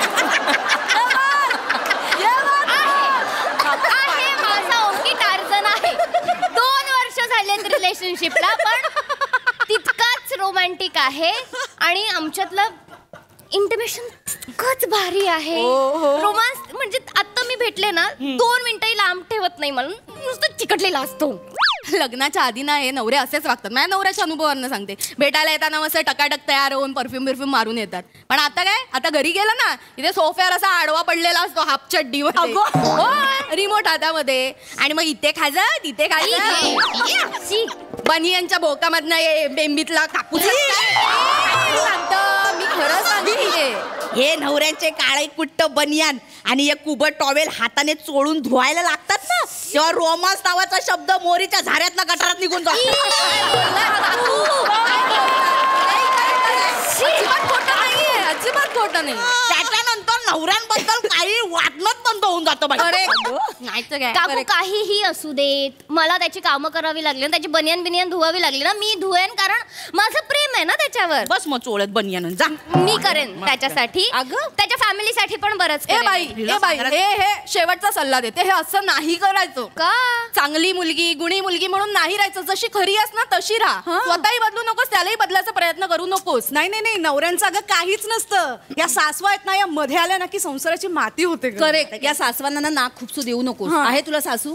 आहे माझा ओंकी टार्झन आहे. 2 वर्ष झालेत रिलेशनशिपला पण तितकाच रोमॅन्टिक आहे आणि आमच्यातलं इंटिमेशन इतकंच भारी आहे. रोमांस म्हणजे आता मी भेटले ना 2 मिनिटंही लांब ठेवत नाही. मला नुसतं चिकटलेला असतो. लग्नाच्या आधी ना हे नवरे असेच वागतात. माझ्या नवऱ्याच्या अनुभवावरनं सांगते. भेटायला येताना मस्त टकाटक तयार होऊन परफ्यूम बिरफ्यूम मारून येतात. पण आता काय आता घरी गेलं ना इथे सोफ्यावर असा आडवा पडलेला असतो हाफ चड्डीवर रिमोट हातामध्ये आणि मग इथे खायचं तिथे खायचं. बनियांच्या बोकामधनं बेंबीतला कापूस मी खरं सांगते. हे नवऱ्यांचे काळे कुट्ट बनियान आणि एक कुबट टॉवेल हाताने चोळून धुवायला लागतात ना तेव्हा रोमांस नावाचा शब्द मोरीच्या झाऱ्यातला गटारात निघून जातो. अजिबात खोटं नाही. त्याच्यानंतर नवऱ्यांबद्दल काही वाटणंच बंद होऊन जातं. काकू काहीही असू देत मला त्याची कामं करावी लागली त्याची बनियान बिनियान धुवावी लागली ना मी धुवेन कारण माझं प्रेम आहे ना त्याच्यावर. बस मग चोळत बनियान जा. मी करेन त्याच्यासाठी त्याच्या फॅमिलीसाठी पण बरंच. ए बाई हे शेवटचा सल्ला देते. हे असं नाही करायचं. का चांगली मुलगी गुणी मुलगी म्हणून नाही राहायचं. जशी खरी आहेस ना तशी राहा. स्वतःही बदलू नकोस त्यालाही बदलायचा प्रयत्न करू नकोस. नाही नवऱ्यांचं अगं काहीच नसतं. या सासवा आहेत ना या मध्ये आल्या ना की संसाराची माती होते. करेक्ट. या सासवांना ना खुपसू देऊ नको. आहे तुला सासू?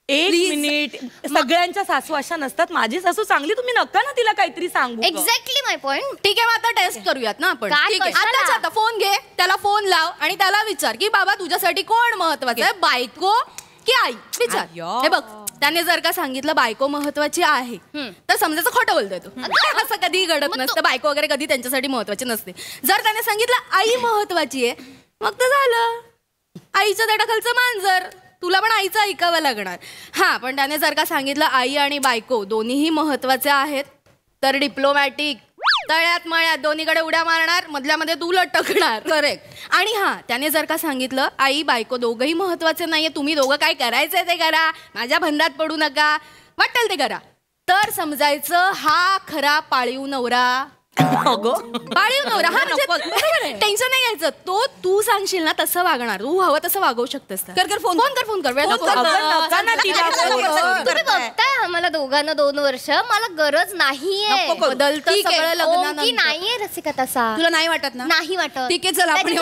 एक मिनिट. सगळ्यांच्या सासू अशा नसतात. माझी सासू चांगली. तुम्ही नका ना तिला काहीतरी सांगू. एक्झॅक्टली माय पॉइंट. ठीक आहे मग आता टेस्ट करूयात ना आपण. काय ठीक आहे. कशाला? आताच आता फोन घे त्याला फोन लाव आणि त्याला विचार की बाबा तुझ्यासाठी कोण महत्वाचं आहे बायको की आई. विचार. हे बघ त्याने जर का सांगितलं बायको महत्वाची आहे तर समजायचं खोटं बोलतोय तो. असं कधी घडत नसतं. बायको वगैरे कधी त्यांच्यासाठी महत्वाची नसते. जर त्याने सांगितलं आई महत्वाची आहे मग तर झालं. आईच्या तडाखालचं मांजर. तुला पण आईचं ऐकावं लागणार. हा पण त्याने जर का सांगितलं आई आणि बायको दोन्हीही महत्वाचे आहेत तर डिप्लोमॅटिक तळ्यात मळ्यात दोन्हीकडे उड्या मारणार मधल्यामध्ये तू लटकणार. करेक्ट. आणि हा त्याने जर का सांगितलं आई बायको दोघंही महत्वाचे नाहीये तुम्ही दोघं काय करायचंय ते करा माझ्या भंडात पडू नका वाटेल ते करा तर समजायचं हा खरा पाळीव नवरा. पाळीव नवरा. हा म्हणजे टेन्शन नाही घ्यायचं. तो तू सांगशील ना तसं वागणार. तू हवं तसं वागवू शकतेस. कर फोन कर वेळ नको. तुम्ही बघताय आम्हाला दोघांना 2 वर्ष मला गरज नाहीये. बदलतं सगळं लग्नानंतर. की नाहीये रसिका तसा. तुला नाही वाटत ना? नाही वाटत. ठीक आहे चल आपण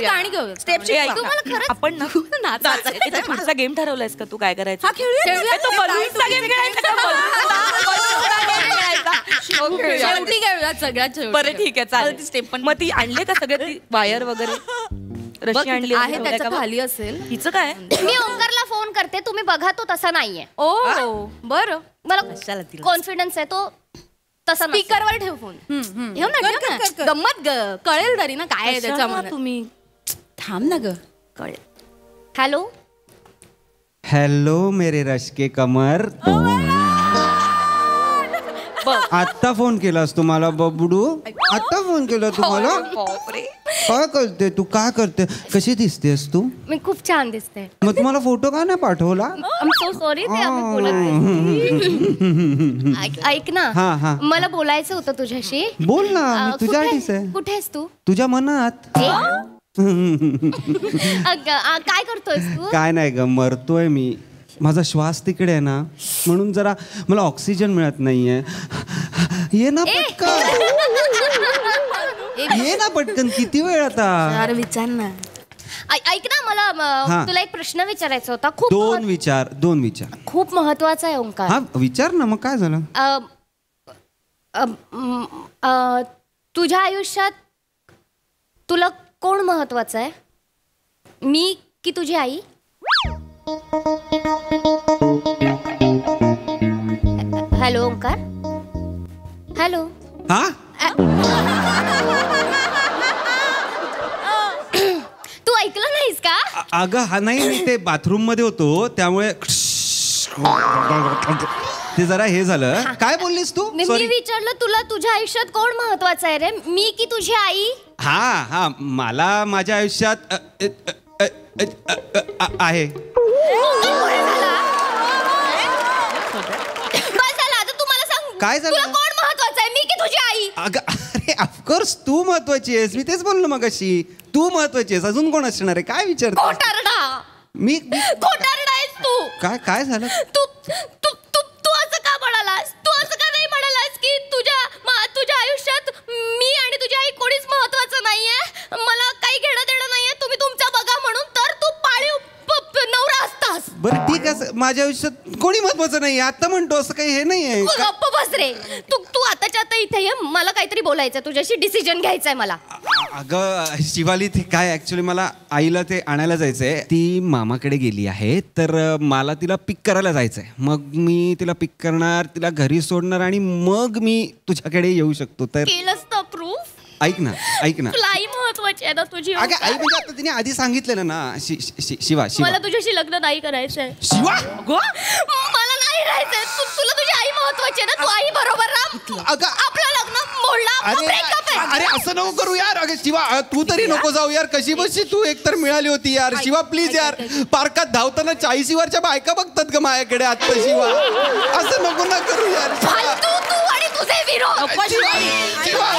गाणी घेऊ. आपण पुढचा गेम ठरवलायस का तू काय करायचं? शेवटी घेऊयात सगळ्यात बरं ठीक आहे चालेल. स्टेप पण मग ती आणले का सगळ्या ती वायर वगैरे रशी आणली आहे त्याच्या खाली असेल. हिचं काय? मी ओंकारला फोन करते तुम्ही बघा तो तसा नाहीये. ओ बरं मला कॉन्फिडन्स आहे तो तसा स्पीकरवर ठेव फोन. घेऊ ना गंमत कळेल तरी ना काय आहे त्याच्यामध्ये. तुम्ही थांब ना ग. कळेल. हॅलो हेलो मेरे रश के कमर. आत्ता फोन केलास तुम्हाला बबडू? आत्ता फोन केला तुम्हाला? काय करते तू? काय करते? कशी दिसतेस तू? मी खूप छान दिसते. मग तुम्हाला फोटो का नाही पाठवला? आय एम सो सॉरी ते आम्ही बोलत नाही. ऐक ना मला बोलायचं होतं तुझ्याशी. बोल ना मी तुझ्यासाठीच आहे. कुठे आहेस तू? तुझ्या मनात. काय करतोयस तू? काय नाही ग मरतोय मी. माझा श्वास तिकडे आहे ना म्हणून जरा मला ऑक्सिजन मिळत नाहीये. ये ना पटकन. ये ना पटकन. किती वेळ आता? विचार ना. ऐक ना मला तुला एक प्रश्न विचारायचा होता. खूप दोन विचार. खूप महत्वाचा आहे ओंकार. हा विचार ना. मग काय झालं? तुझ्या आयुष्यात तुला कोण महत्वाचं आहे? मी की तुझी आई? हॅलो ओंकार. हॅलो. हा तू ऐकलं नाहीस का? अगं हा नाही, मी ते बाथरूम मध्ये होतो त्यामुळे ते जरा हे झालं. काय बोललीस तू? मी विचारलं तुला तुझ्या आयुष्यात कोण महत्वाचं आहे रे, मी की तुझी आई? हा मला माझ्या आयुष्यात आहे. आता तू मला सांग, काय झालं? तुला कोण महत्वाचं आहे, मी की तुझी आई? अगं अरे ऑफकोर्स तू महत्वाची आहेस, मी तेच बोललो मगाशी. तू महत्वाची आहेस, अजून कोण असणार आहे? काय विचारतो? खोटारडा. मी खोटारडा आहेस तू. काय झालं? तू तू तू तू असं का म्हणालास? तू असं का नाही म्हणालास की तुझ्या आयुष्यात मी आणि तुझी आई कोणीच महत्वाचं नाहीये, मला काही घेणं देणं नाहीये, तुम्ही तुमचं बघा म्हणून, तर तू पाळीव नवरा असतास. बरं ठीक आहे, माझ्या आयुष्यात कोणी महत्वाचं नाही आता म्हणतो, असं काही हे नाहीये. गप्प बस रे. तू आताच्या आता इथे ये, मला काहीतरी बोलायचं तुझ्याशी, डिसिजन घ्यायचंय मला. अगं शिवाली, ते काय ऍक्च्युली मला आईला ते आणायला जायचंय. ती मामाकडे गेली आहे, तर मला तिला पिक करायला जायचंय. मग मी तिला पिक करणार, तिला घरी सोडणार आणि मग मी तुझ्याकडे येऊ शकतो. तर केलंस ना प्रूफ? ऐक ना तुला आई महत्वाची आहे ना तुझी? अगं आई म्हणजे आता तिने आधी सांगितलेलं ना. शिवा मला तुझ्याशी लग्न नाही करायचंय. शिवा मला नाही राहायचंय. तुला तुझी आई महत्वाची आहे ना, तू आई बरोबर राहा. अगं आपलं लग्न मोडला, ब्रेकअप आहे. अरे असं नको करू यार. अगं शिवा तू तरी नको जाऊ यार. कशी बसशी तू एकतर मिळाली होती यार. शिवा प्लीज यार. पार्कात धावताना 40 वरच्या बायका बघतात का माझ्याकडे आता? शिवा असं नको ना करू यार. तू आणि तुझे विरोध. शिवा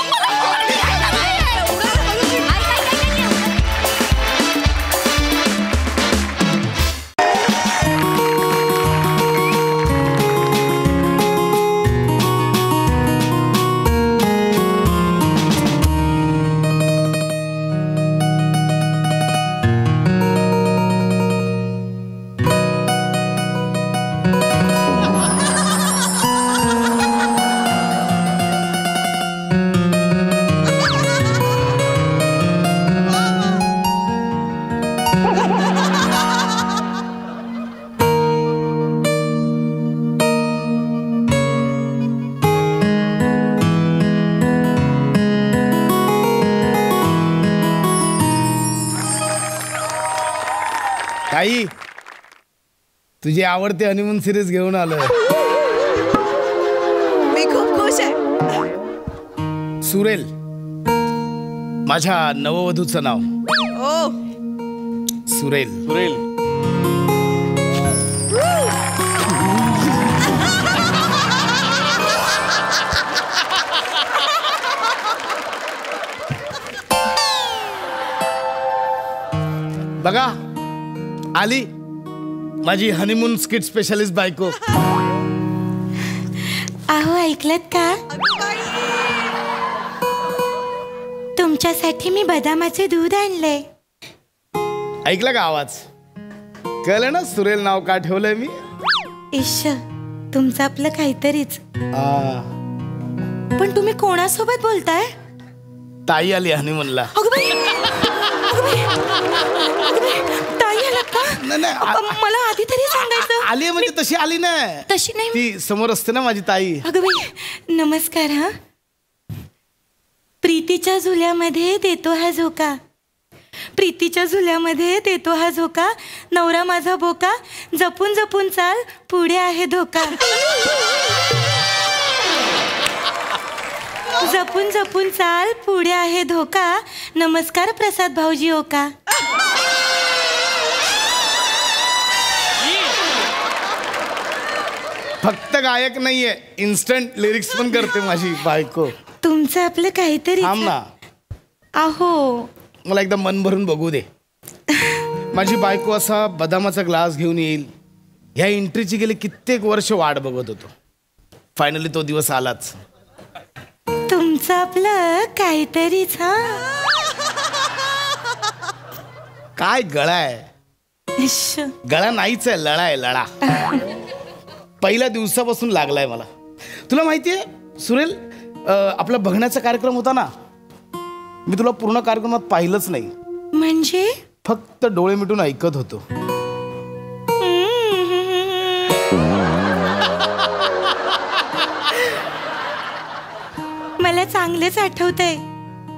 आई, तुझी आवडती हनीमून सिरीज घेऊन आलोय. मी खूप खुश आहे. सुरेल माझ्या नववधूचं नाव. ओ सुरेल. बघा आली माझी हनीमून स्किट स्पेशलिस्ट बायको. अहो ऐकलत का? तुमच्यासाठी मी बदामाचे दूध आणलंय. ऐकलं का आवाज? कळलं ना सुरेल नाव का ठेवलंय मी? इश्श, तुमचं आपलं काहीतरीच. पण तुम्ही कोणासोबत बोलताय? ताई आली हनीमूनला. मला आधी तरी सांगायचं. आली म्हणजे तशी आली ना. तशी नाही, ती समोर असते ना माझी ताई. अगं बाई नमस्कार. हा प्रीतीच्या झुल्यामध्ये देतो हा झोका, प्रीतीच्या झुल्यामध्ये देतो हा झोका, नवरा माझा बोका, जपून जपून चाल पुढे आहे धोका. जपून जपून चाल पुढे आहे धोका, नमस्कार प्रसाद भाऊजी ओका. फक्त गायक नाहीये, इन्स्टंट लिरिक्स पण करते माझी बायको. तुमचं आपलं काहीतरी. थांब ना, अहो मला एकदा मन भरून बघू दे. माझी बायको असा बदामाचा ग्लास घेऊन येईल, ह्या एंट्रीची गेली कित्येक वर्ष वाट बघत होतो. फायनली तो दिवस आलाच. तुमचं आपलं काहीतरीच. हा काय गळा आहे? गळा नाहीच आहे, लळा आहे, लळा. पहिल्या दिवसापासून लागलाय मला. तुला माहितीये सुरेल, आपला बघण्याचा कार्यक्रम होता ना, मी तुला पूर्ण कार्यक्रमात पाहिलंच नाही. म्हणजे फक्त डोळे मिटून ऐकत होतो. चांगलेच आठवतंय.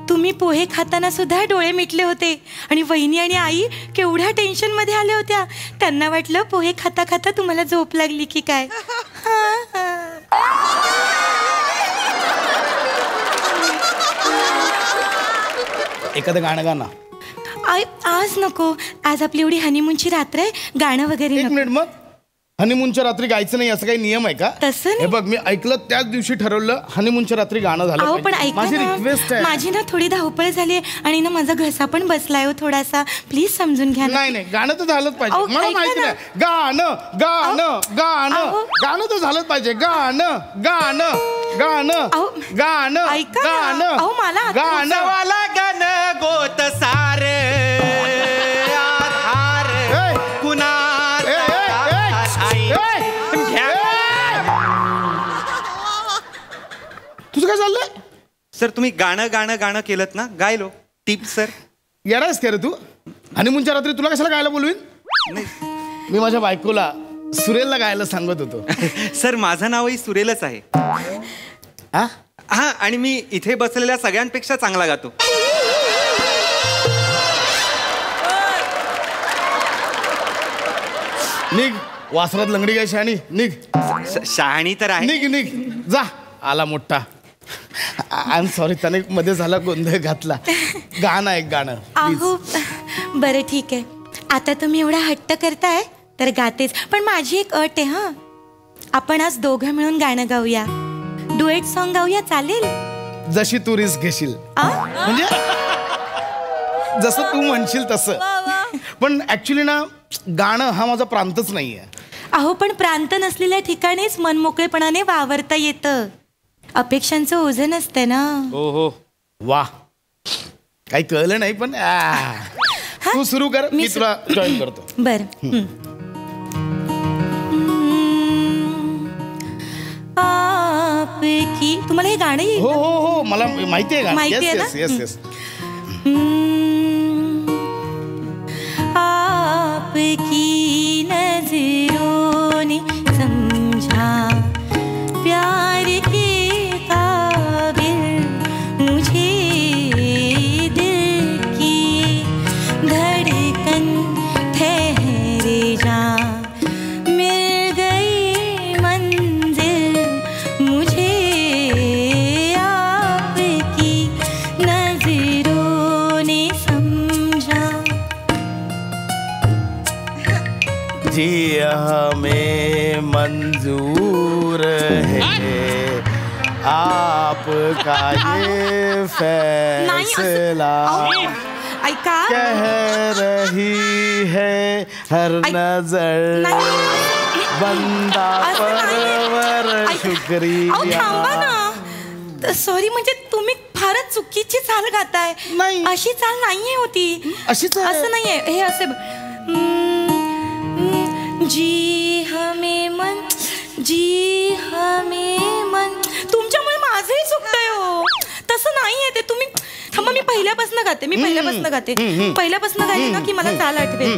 तुम्ही पोहे खाताना सुद्धा डोळे मिटले होते आणि वहिनी आणि आई केवढ्या टेन्शन मध्ये आल्या होत्या. त्यांना वाटलं पोहे खाता खाता तुम्हाला झोप लागली की काय. एखादं गाणं गाणं. आज नको, आज आपली एवढी हनीमूनची रात्र आहे, गाणं वगैरे एक मिनिट, मग हनीमूनच्या रात्री गायचं नाही असं काही नियम आहे का? तसं नाही. हे बघ, मी ऐकलं त्याच दिवशी ठरवलं हनीमूनच्या रात्री गाणं झालं अहो पण पाहिजे. ऐका माझी ना, रिक्वेस्ट आहे. माझी ना थोडी धावपळ झाली आणि ना माझा घसा पण बसलाय हो थोडासा, प्लीज समजून घ्या ना. नाही नाही, गाणं तर झालंच अहो, पाहिजे. मला ऐका माहिती ना. नाही, गाणं गाणं गाणं गाणं तर झालंच पाहिजे. गाणं गाणं गाणं अहो, गाणं ऐका ना. गाणं अहो, मला आता गाणं वाला गाणं गोत सारे आधार कुणाल तुझं काय चाललंय? सर तुम्ही गाणं गाणं गाणं केलं ना, गायलो. Tip sir. येणारच का रे तू? हनीमूनच्या रात्री तुला कशाला गायला बोलवीन? मी माझ्या बायकोला सुरेलला गायला सांगत होतो. सर माझं नावही सुरेलच आहे. हा, आणि मी इथे बसलेल्या सगळ्यांपेक्षा चांगला गातो. निघ, वासरात लंगडी गाय शहाणी, निघ. शहाणी तर आहे. निघ निघ, जा. आला मोठा. आय एम सॉरी, त्याने मध्ये झाला गोंधळ घातला. गाणं एक गाणं. अहो बरं ठीक आहे, आता तुम्ही एवढा हट्ट करताय तर गातेच, पण माझी एक अट आहे. हा, आपण आज दोघं मिळून गाणं गाऊया, डुएट सॉन्ग गाऊया, चालेल? जशी तू रिस्क घेशील, म्हणजे जसं तू म्हणशील तसं. पण ऍक्च्युली ना, गाणं हा माझा प्रांतच नाहीये. अहो पण प्रांत नसलेल्या ठिकाणीच मनमोकळेपणाने वावरता येतं. अपेक्षांचं ओझं नसतं ना. हो, वा, काही कळलं नाही, पण तू सुरू कर, मी तुला जॉईन करतो. बर. आपकी, तुम्हाला हे गाणं येईल? हो हो हो, मला माहिती आहे गाणं. माहिती आहे ना? Yes yes. आपकी नजरों ने समझा प्यार के काबिल मुझे, दिल की धड़कन ठहरे जा, मिल गई मंजिल मुझे, आपकी नजरों ने समझा. जी हमें मंजूर है आपका ये फैसला, ऐका, कह रही है हर नजर बंदा परवर शुक्रिया. सॉरी, म्हणजे तुम्ही फारच चुकीची चाल गाताय. नाही. अशी चाल नाहीये होती. अशीच आहे. असं नाहीये हे, असे जी हमें मन, तुमच्यामुळे माझंही चुकतंय हो. तसं नाहीये ते. तुम्ही थांबा, मी पहिल्यापासून गाते. पहिल्यापासून गाते ना की मला चाल आठवेल.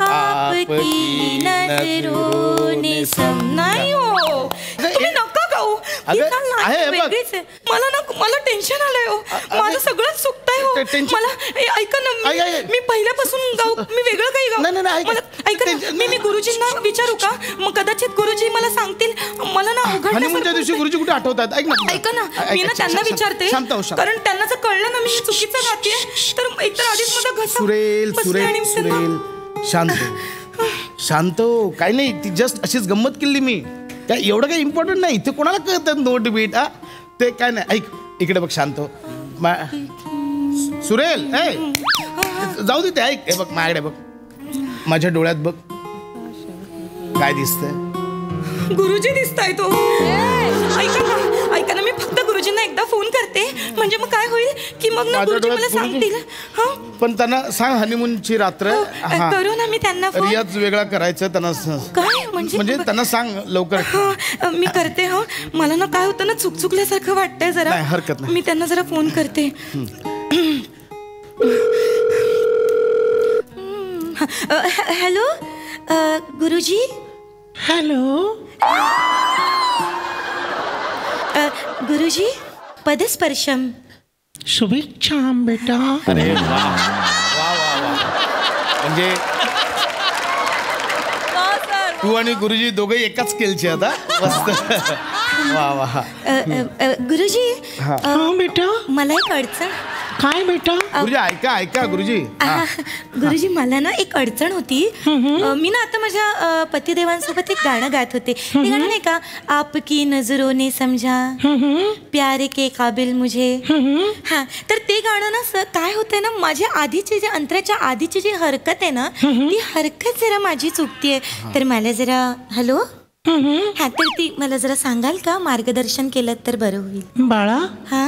आपकी नजरों ने नाही हो, तुम्ही नका गाऊ. ही चाल नाही, वेगळीच आहे. मला टेन्शन आलंय हो. माझं सगळं चुकतंय हो. मला ऐका ना, मी पहिल्यापासून गाऊ, मी वेगळं काही गाऊ. ऐका ना, मी गुरुजींना विचारू का? मग कदाचित गुरुजी मला सांगतील. मला ना हनीमूनच्या दिवशी गुरुजी कुठे आठवतात? ऐका ना, मी ना त्यांना विचारते, कारण त्यांना जर कळलं ना मी चुकीचं गाते तर एकतर आधीच माझा घसा. सुरेल सुरेल सुरेल, शांत हो. काही नाही, ती जस्ट अशीच गंमत केली मी. काय एवढं काही इम्पॉर्टंट नाही. ते कोणाला कळतात नोट बीट? ते काय नाही. ऐक, इकडे बघ, शांत हो. सुरेल, जाऊ दे ते. ऐक, हे बघ, माझ्याकडे बघ, माझ्या डोळ्यात बघ, काय दिसतंय? गुरुजी दिसताय तो. ऐका ना, मी फक्त गुरुजींना एकदा फोन करते, म्हणजे मग काय होईल की मग ना गुरुजी मला सांगतील. पण त्यांना सांग हनीमूनची रात्र. करू ना मी त्यांना फोन. रियाज वेगळा करायचं त्यांना. काय म्हणजे त्यांना सांग लवकर. मी करते. हा, मला ना काय होतं ना, चुकल्यासारखं वाटतंय जरा. हरकत नाही, मी त्यांना जरा फोन करते. हॅलो गुरुजी. हॅलो, गुरुजी पदस्पर्शम. शुभेच्छा बेटा. अरे वा वा वा वा. म्हणजे तू आणि गुरुजी दोघे एकाच स्केलचे आता. मस्त. वा वा. गुरुजी बेटा मला एक अडचण. काय बेटा? गुरुजी ऐका ऐका गुरुजी. गुरुजी मला ना एक अडचण होती. मी ना आता माझ्या पतिदेवांसोबत एक गाणं गात होते. ते गाणं नाही का, आपकी नजरों ने समझा प्यारे के काबिल मुझे. हा तर ते गाणं ना काय होतंय ना, माझ्या आधीचे जे अंतराच्या आधीची जी हरकत आहे ना, ती हरकत जरा माझी चुकतीये. तर मला जरा हॅलो हा तर ती मला जरा सांगाल का? मार्गदर्शन केलं तर बरं होईल. बाळा हा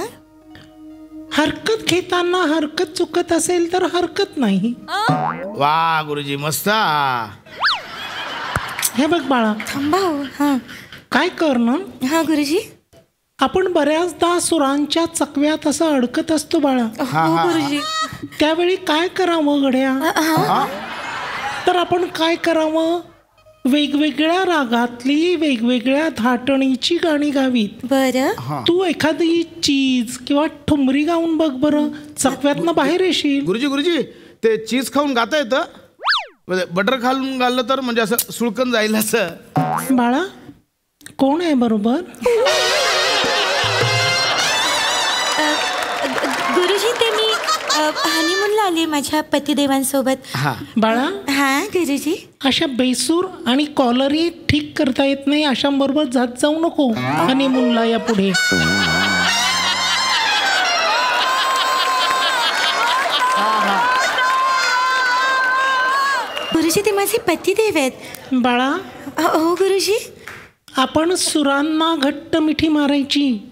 हरकत घेताना हरकत चुकत असेल तर हरकत नाही. वा गुरुजी मस्त. हे बघ बाळा. थांबा. हा काय कर ना. हा गुरुजी. आपण बऱ्याचदा सुरांच्या चकव्यात असं अडकत असतो बाळा. हो गुरुजी. त्यावेळी काय करावं गड्या? तर आपण काय करावं, वेगवेगळ्या रागातली वेगवेगळ्या थाटणीची गाणी गावीत. बरं तू एखादी चीज किंवा ठुमरी गाऊन बघ बरं, चकव्यातनं बाहेर येशील. गुरुजी गुरुजी ते चीज खाऊन गाता येतं? बटर खाऊन गाल्लं तर म्हणजे असं सुळकन जाईल असं. बाळा कोण आहे बरोबर? गुरुजी ते मी हनीमूनला आली माझ्या पतिदेवांसोबत. बाळा हा गुरुजी. अशा बेसूर आणि कॉलरी ठीक करता येत नाही अशांबरोबर जात जाऊ नको हनीमूनला या पुढे. गुरुजी ते माझे पतिदेव आहेत. बाळा हो गुरुजी. आपण सुरांना घट्ट मिठी मारायची.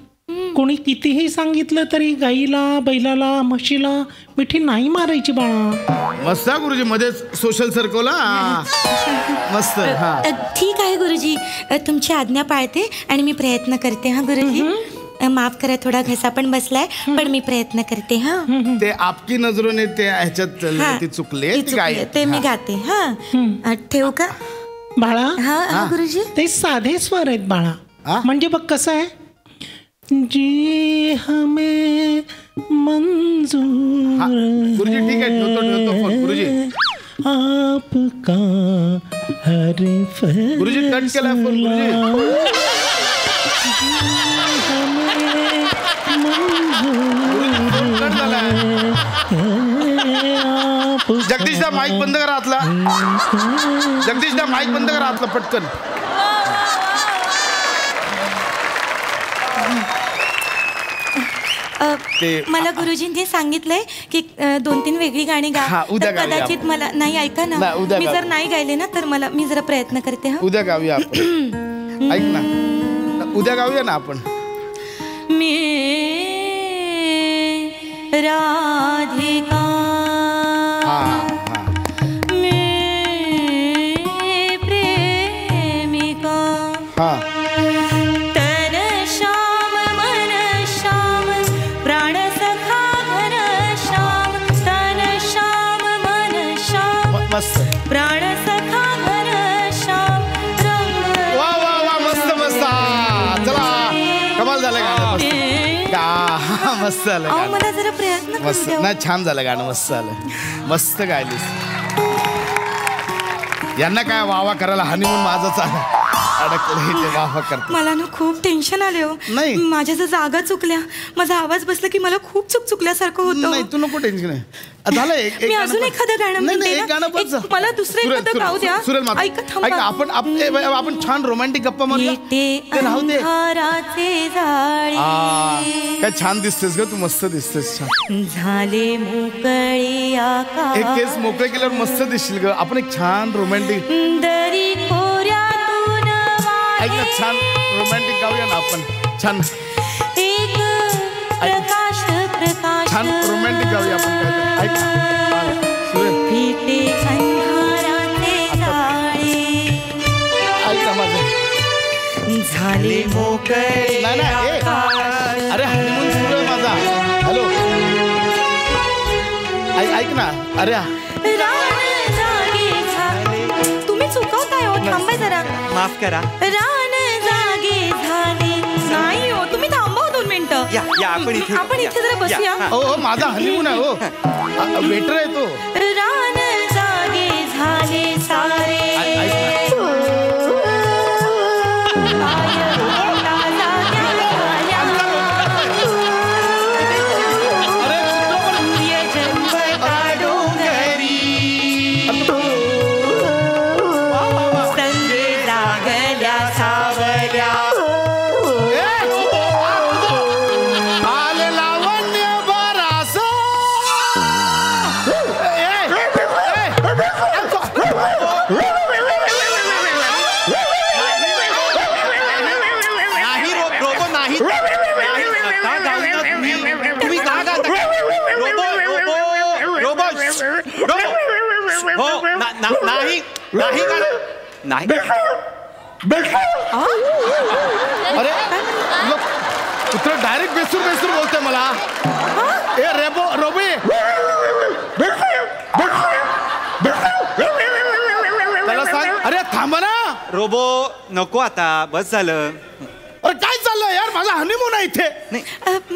कोणी कितीही सांगितलं तरी गाईला बैलाला म्हशीला मिठी नाही मारायची बाळा. मस्त गुरुजी मध्येच सोशल सर्कलला. मस्त. ठीक आहे गुरुजी, तुमची आज्ञा पाळते आणि मी प्रयत्न करते. हा गुरुजी माफ करा, थोडा घसा पण बसलाय पण मी प्रयत्न करते. हा ते आपकी नजरोने ते ह्याच्यात ते चुकले ते मी गाते. हा ठेवू का बाळा? हा गुरुजी. ते साधे स्वर आहेत बाळा. म्हणजे बघ कसं आहे, जी हमें मंजूर. गुरुजी ठीक आहे, ठेवतो फोन. गुरुजी आपका हर गुरुजी कट केला फोन. गुरुजी जगदीशदा माईक बंद करा आतला. जगदीशदा माईक बंद करा आतला पटकन. मला गुरुजींनी सांगितलंय की 2-3 वेगळी गाणी गा. कदाचित मला नाही ऐका ना, मी जर नाही गायले ना तर मी जरा प्रयत्न करते. हा उद्या गाऊया आपण. ऐक ना, उद्या गाऊया ना आपण. मी राधिका प्रेमिका. तन श्याम मन श्याम प्राण सखा घन श्याम. तन श्याम मन श्याम प्राण सखा घन श्याम. वा वा वा मस्त मस्त. चला कमाल झालं गाणं. मस्त झालं. मला जरा प्रयत्न मस्त नाही, छान झालं गाणं. मस्त झालं. मस्त गायलीस. यांना काय वावा करायला हनीमून माझंच अडकलं. वावा करतो. मला ना खूप टेन्शन आले हो. नाही माझ्या जर जागा चुकल्या, माझा आवाज बसला की मला खूप चुकल्यासारखं होतं. नाही तू नको टेन्शन आहे. झालं मी अजून एखादं गाणं म्हणते. मला दुसरं एखादं गाऊ द्या. सुरेल ऐका आपण छान रोमॅन्टिक गप्पा मारूया. राहू दे. काय छान दिसतेस ग तू. मस्त दिसतेस. छान झाले मोकळी आकाश. एक केस मोकळे केल्यावर मस्त दिसशील ग. आपण एक छान रोमॅन्टिक दरी खोऱ्यातून ऐक ना, छान रोमॅन्टिक गाऊया ना आपण. छान एक प्रकाश छान रोमॅन्टिक गाऊया आपण. काय ऐक फिटे अंधाराचे जाळे. ऐक ना माझं. झाले मोकळे. अरे हनीमून सुरू आहे माझा. हॅलो ऐक ना. अरे तुम्ही चुकवताय हो. थांबा जरा. माफ करा. रान जागे झाले. नाही हो तुम्ही या आपण इथे जरा बसूया. हो माझा हनीमून आहे हो. वेटर आहे तो. रान जागे झाले सारे नाही. अरे पुत्र डायरेक्ट बेसूर बोलतोय मला. ए रोबी त्याला सांग. अरे थांबा ना रोबो, नको आता, बस झालं. अरे काय चाललंय यार, माझा हनीमून आहे इथे.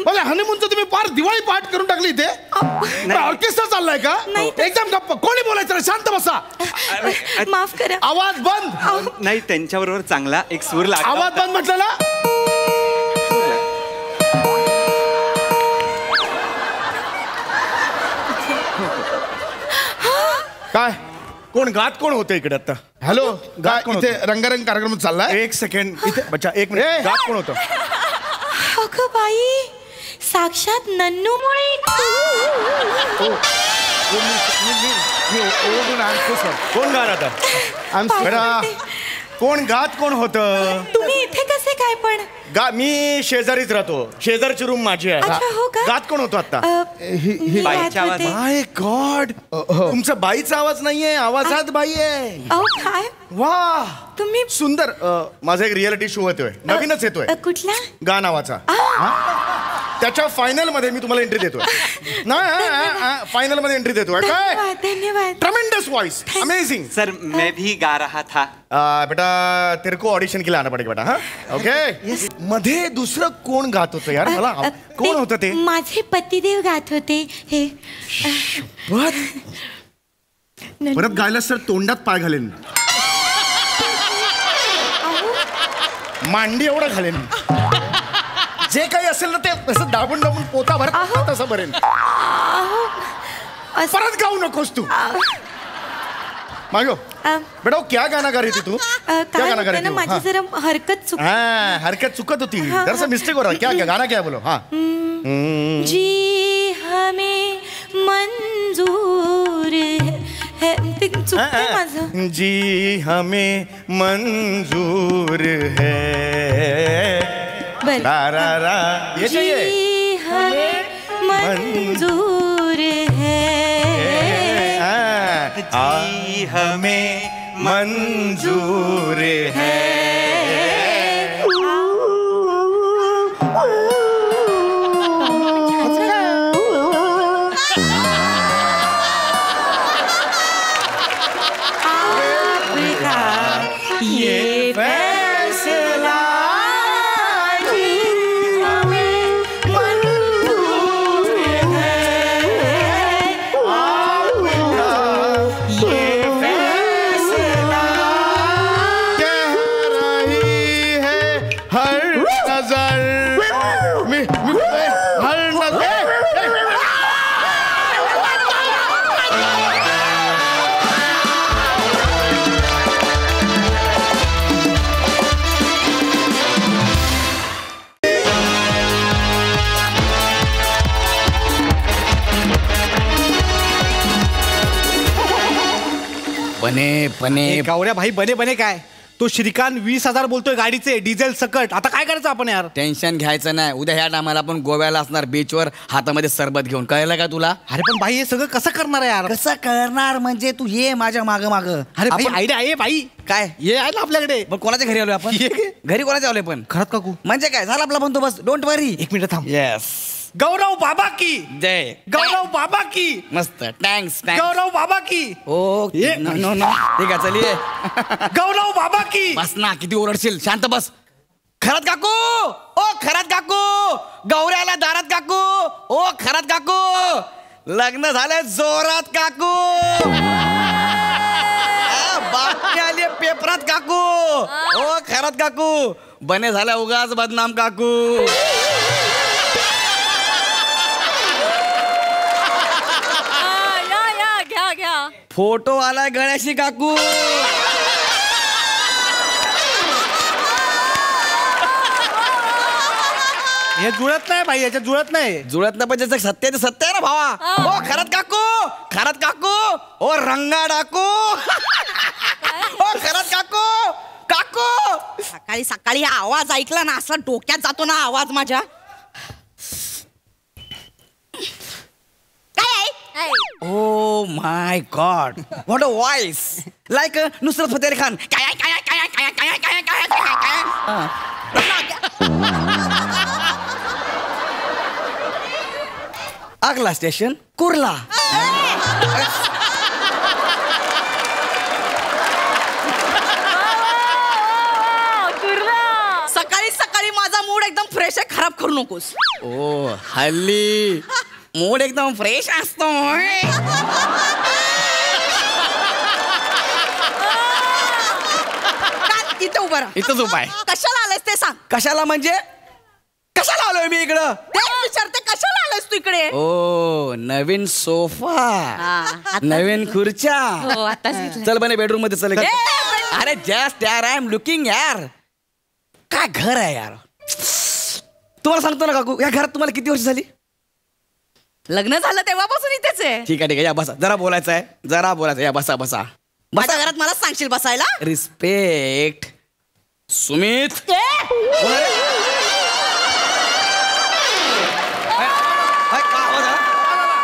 मला हनीमूनचं तुम्ही पार दिवाळी पाठ करून टाकली इथे. ऑर्केस्ट्रा चाललाय का? एकदम गप्प, कोणी बोलायचं रे, शांत बसा. माफ करा. आवाज बंद. नाही, त्यांच्याबरोबर चांगला एक सूर लागला. आवाज बंद म्हटलं ना. काय कोण गात कोण होतं इकडे आता? हॅलो, गात कोण इथे? रंगारंग कार्यक्रम चाललाय. एक सेकंड इथे बच्चा, एक मिनिट. गात कोण होतं? अगं बाई, साक्षात नन्नू मुळे. कोण गात आता? कोण गात कोण होतं? तुम्ही इथे कसे काय पण? मी शेजारीच राहतो. शेजारची रूम माझी आहे. अच्छा, हो का? गात कोण होतो आता? बाईचा आवाज. माय गॉड, तुमचा बाईचा आवाज नाहीये, आवाजात बाई आहे. काय वा, तुम्ही सुंदर. माझा एक रियालिटी शो येतोय, नवीनच येतोय, कुठला? गा नावाचा. त्याच्या फायनल मध्ये मी तुम्हाला एंट्री देतोय. फायनल मध्ये एंट्री देतोय. काय धन्यवाद. ट्रेमेंडस वॉइस, अमेजिंग. सर, मैं भी गा रहा था. बेटा तेरे को ऑडिशन के लिए आना पडेगा बेटा. हाँ ओके. मध्ये दुसरं कोण गात होतं यार? मला कोण होतं ते? माझे पतिदेव गात होते. हे परत गायला सर तोंडात पाय घालेन, मांडी एवढं घालेन, जे काही असेल ना ते असं दाबून दाबून पोता भरत तसं भरेन. परत गाऊ नकोस तू. मागो बेटा, क्या गाना गा रही थी तू? क्या गाना गा रही थी? माझी जरा हरकत चुक. हाँ, हरकत चुकत होती, जरा मिस्टेक हो रहा है. क्या गाना क्या बोलो? हाँ. जी हमें मंजूर है. चुकतंय माझं. जी हमें मंजूर है. ये चाहिए. जी हमें मंजूर है. जी हमें मंजूर है. ये फैसला बने गावऱ्या भाई, बने काय? तो श्रीकांत 20,000 बोलतोय गाडीचे, डिझेल सकट. आता काय करायचं आपण यार? टेन्शन घ्यायचं नाही. उद्या ह्या टायमाला आपण गोव्याला असणार, बीचवर हातामध्ये सरबत घेऊन. कळलं का तुला? अरे पण भाई, हे सगळं कसं करणार आहे यार? कसं करणार म्हणजे तू ये माझ्या माग. अरे भाई, आयडिया आहे भाई. काय ये आहे ना आपल्याकडे. पण कोणाच्या घरी आलोय आपण? घरी कोणाच्या आलोय पण? खरंच काकू? म्हणजे काय झालं आपला बंदोबस्त. डोंट वरी. एक मिनिट थांब. येस. गौरव बाबा की जय. गौरव बाबा की. मस्त. थँक्स. गौरव बाबा की. ओ नो ठीक आहे, चलिए. गौरव बाबा की. बस ना, किती ओरडशील? शांत बस. खरात काकू, ओ खरात काकू, गौऱ्याला दारात काकू, ओ खरात काकू, लग्न झालंय जोरात काकू, बातमी आली पेपरात काकू, ओ खरात काकू, बने झाल्या उगाच बदनाम काकू. घ्या फोटो आलाय गणेशी काकू. हे जुळत नाही भाई, याच्यात जुळत नाही. जुळत नाही पण ज्याचं सत्य ते सत्य आहे ना भावा. ओ खरात काकू, खरात काकू, ओ रंगा डाकू, ओ खरात काकू, काकू. सकाळी सकाळी हा आवाज ऐकला ना असला डोक्यात जातो ना आवाज माझ्या. काय oh my God, what a voice, like Nusrat Fateh Ali Khan. काय काय काय काय काय काय काय काय. अगला स्टेशन कुर्ला. सकाळी सकाळी माझा मूड एकदम फ्रेश आहे, खराब करू नकोस. ओ हल्ली मूड एकदम फ्रेश असतो. इथं उभा राहा. इथंच उपाय. कशाला आलायस ते सांग. कशाला म्हणजे कशाला आलोय मी इकडं. तेच विचारते कशाला आलायस तू इकडे. ओ नवीन सोफा, नवीन खुर्च्या. चल बने बेडरूम मध्ये चल. अरे जस्ट यार आय एम लुकिंग यार. काय घर आहे यार. तुम्हाला सांगतो ना काकू, या घरात तुम्हाला किती वर्ष झाली. लग्न झालं तेव्हापासून इथेच आहे. ठीक आहे या बसा, जरा बोलायचं आहे, जरा बोलायचं. या बसा बसा. माझ्या घरात मला सांगशील बसायला. रिस्पेक्ट. सुमित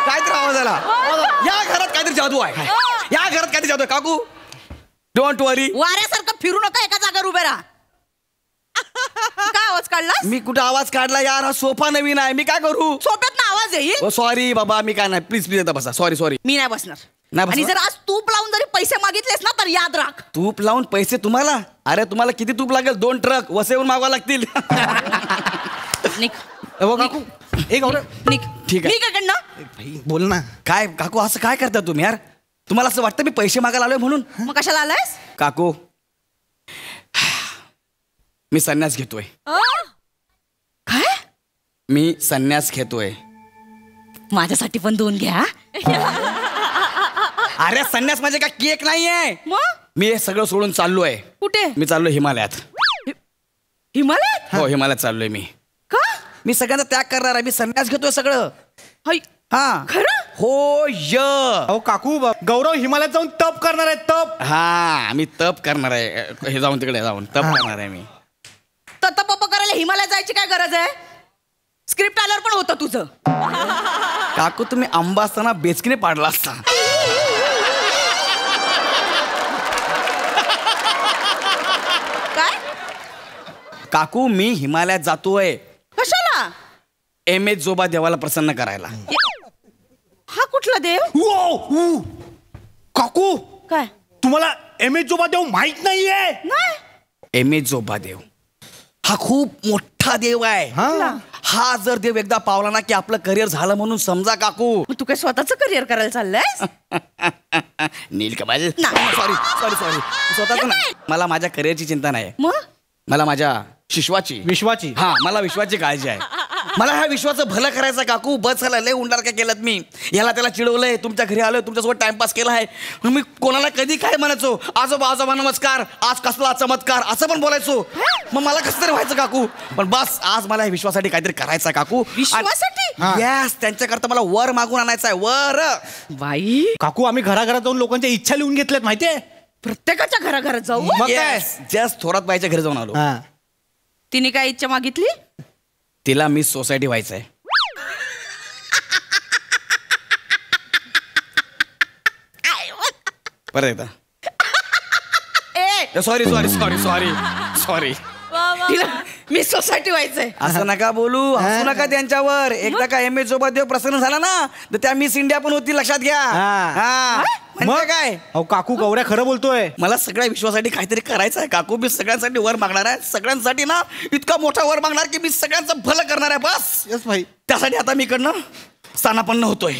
काहीतरी आवाज आला. या घरात काहीतरी जादू आहे. या घरात काहीतरी जादू आहे काकू. डोंट वरी. वाऱ्यासारखं फिरू नका, एका जागेवर उभे राहा. काय आवाज काढला. मी कुठं आवाज काढला यार. हा सोफा नवीन आहे, मी काय करू. सोप्यात ना आवाज येईल. सॉरी बाबा, मी काय नाही. प्लीज प्लीज बसा. Sorry sorry. मी नाही बसणार. नाही आणि बसणार? जर आज तूप लावून जरी पैसे मागितलेस ना तर याद राख. तूप लावून पैसे तुम्हाला. अरे तुम्हाला किती तूप लागेल. 2 ट्रक वसईहून मागवा लागतील. काकू एक निक. ठीक आहे. निक बोल ना. काय काकू असं काय करता तुम्ही यार. तुम्हाला असं वाटतं मी पैसे मागायला आलोय म्हणून. मग कशाला आलायस. काकू मी संन्यास घेतोय. काय. मी संन्यास घेतोय. माझ्यासाठी पण 2 घ्या. अरे संन्यास म्हणजे काय केक नाहीये. मग मी हे सगळं सोडून चाललोय. कुठे. मी चाललोय हिमालयात. हिमालयात. हो हिमालयात चाललोय मी. का. मी सगळ्यांचा त्याग करणार आहे. मी संन्यास घेतोय सगळं. हा खरं. हो य. अहो काकू, गौरव हिमालयात जाऊन तप करणार आहे. तप. हा मी तप करणार आहे. हे जाऊन तिकडे जाऊन तप करणार आहे मी. तप करायला हिमालयात जायची काय गरज आहे. स्क्रिप्ट आल्यावर पण होतं तुझं. काकू तुम्ही आंबा असताना बेचकीने पाडला असता. काय. काकू मी हिमालयात जातोय. कशाला. MS जोबा देवाला प्रसन्न करायला. हा कुठला देव. काकू काय. तुम्हाला MS जोबा देव माहित नाहीये. नाही. MS जोबा देव हा खूप मोठा देव आहे. हा जर देव एकदा पावला ना की आपलं करिअर झालं म्हणून समजा काकू. तू काय स्वतःच करिअर करायला चाललंय. नीलकमल. Sorry sorry sorry. स्वतःच नाही. मला माझ्या करिअरची चिंता नाही. मग मला माझ्या विश्वाची. हा मला विश्वाची काळजी आहे. मला ह्या विश्वाचं भलं करायचं काकू. बस झालं लय उंडार काय केलं मी. याला त्याला चिडवलंय. तुमच्या घरी आलोय, तुमच्यासोबत टाइमपास केला आहे. मी कोणाला कधी काय म्हणायचो. आजोबा नमस्कार, आज कसला चमत्कार असं पण बोलायचो. मग मला कसं तरी व्हायचं काकू. पण बस आज मला विश्वासाठी काहीतरी करायचं काकू. विश्वासाठी. यस त्यांच्याकरता मला वर मागून आणायचं आहे. वर. बाई काकू आम्ही घराघरात जाऊन लोकांच्या इच्छा लिहून घेतल्यात माहितीये. प्रत्येकाच्या घराघरात जाऊ. येस जस्ट थोरात बाईच्या घरी जाऊन आलो. तिने काय इच्छा मागितली. तिला मिस सोसायटी व्हायचंय. परत एकदा. Sorry sorry sorry sorry sorry. तिला मिस सोसायटी व्हायचंय. असं नका बोलू. हसू नका त्यांच्यावर. एकदा का MS जोबा देव प्रसन्न झाला ना तर त्या मिस इंडिया पण होती. लक्षात घ्या. म्हणजे काय अहो काकू गौऱ्या खरं बोलतोय. मला सगळ्या विश्वासाठी काहीतरी करायचं आहे काकू. मी सगळ्यांसाठी वर मागणार आहे. सगळ्यांसाठी ना इतका मोठा वर मागणार की मी सगळ्यांचं भलं करणार आहे. बस यस भाई. त्यासाठी आता मी इकडनं स्थानापन्न होतोय.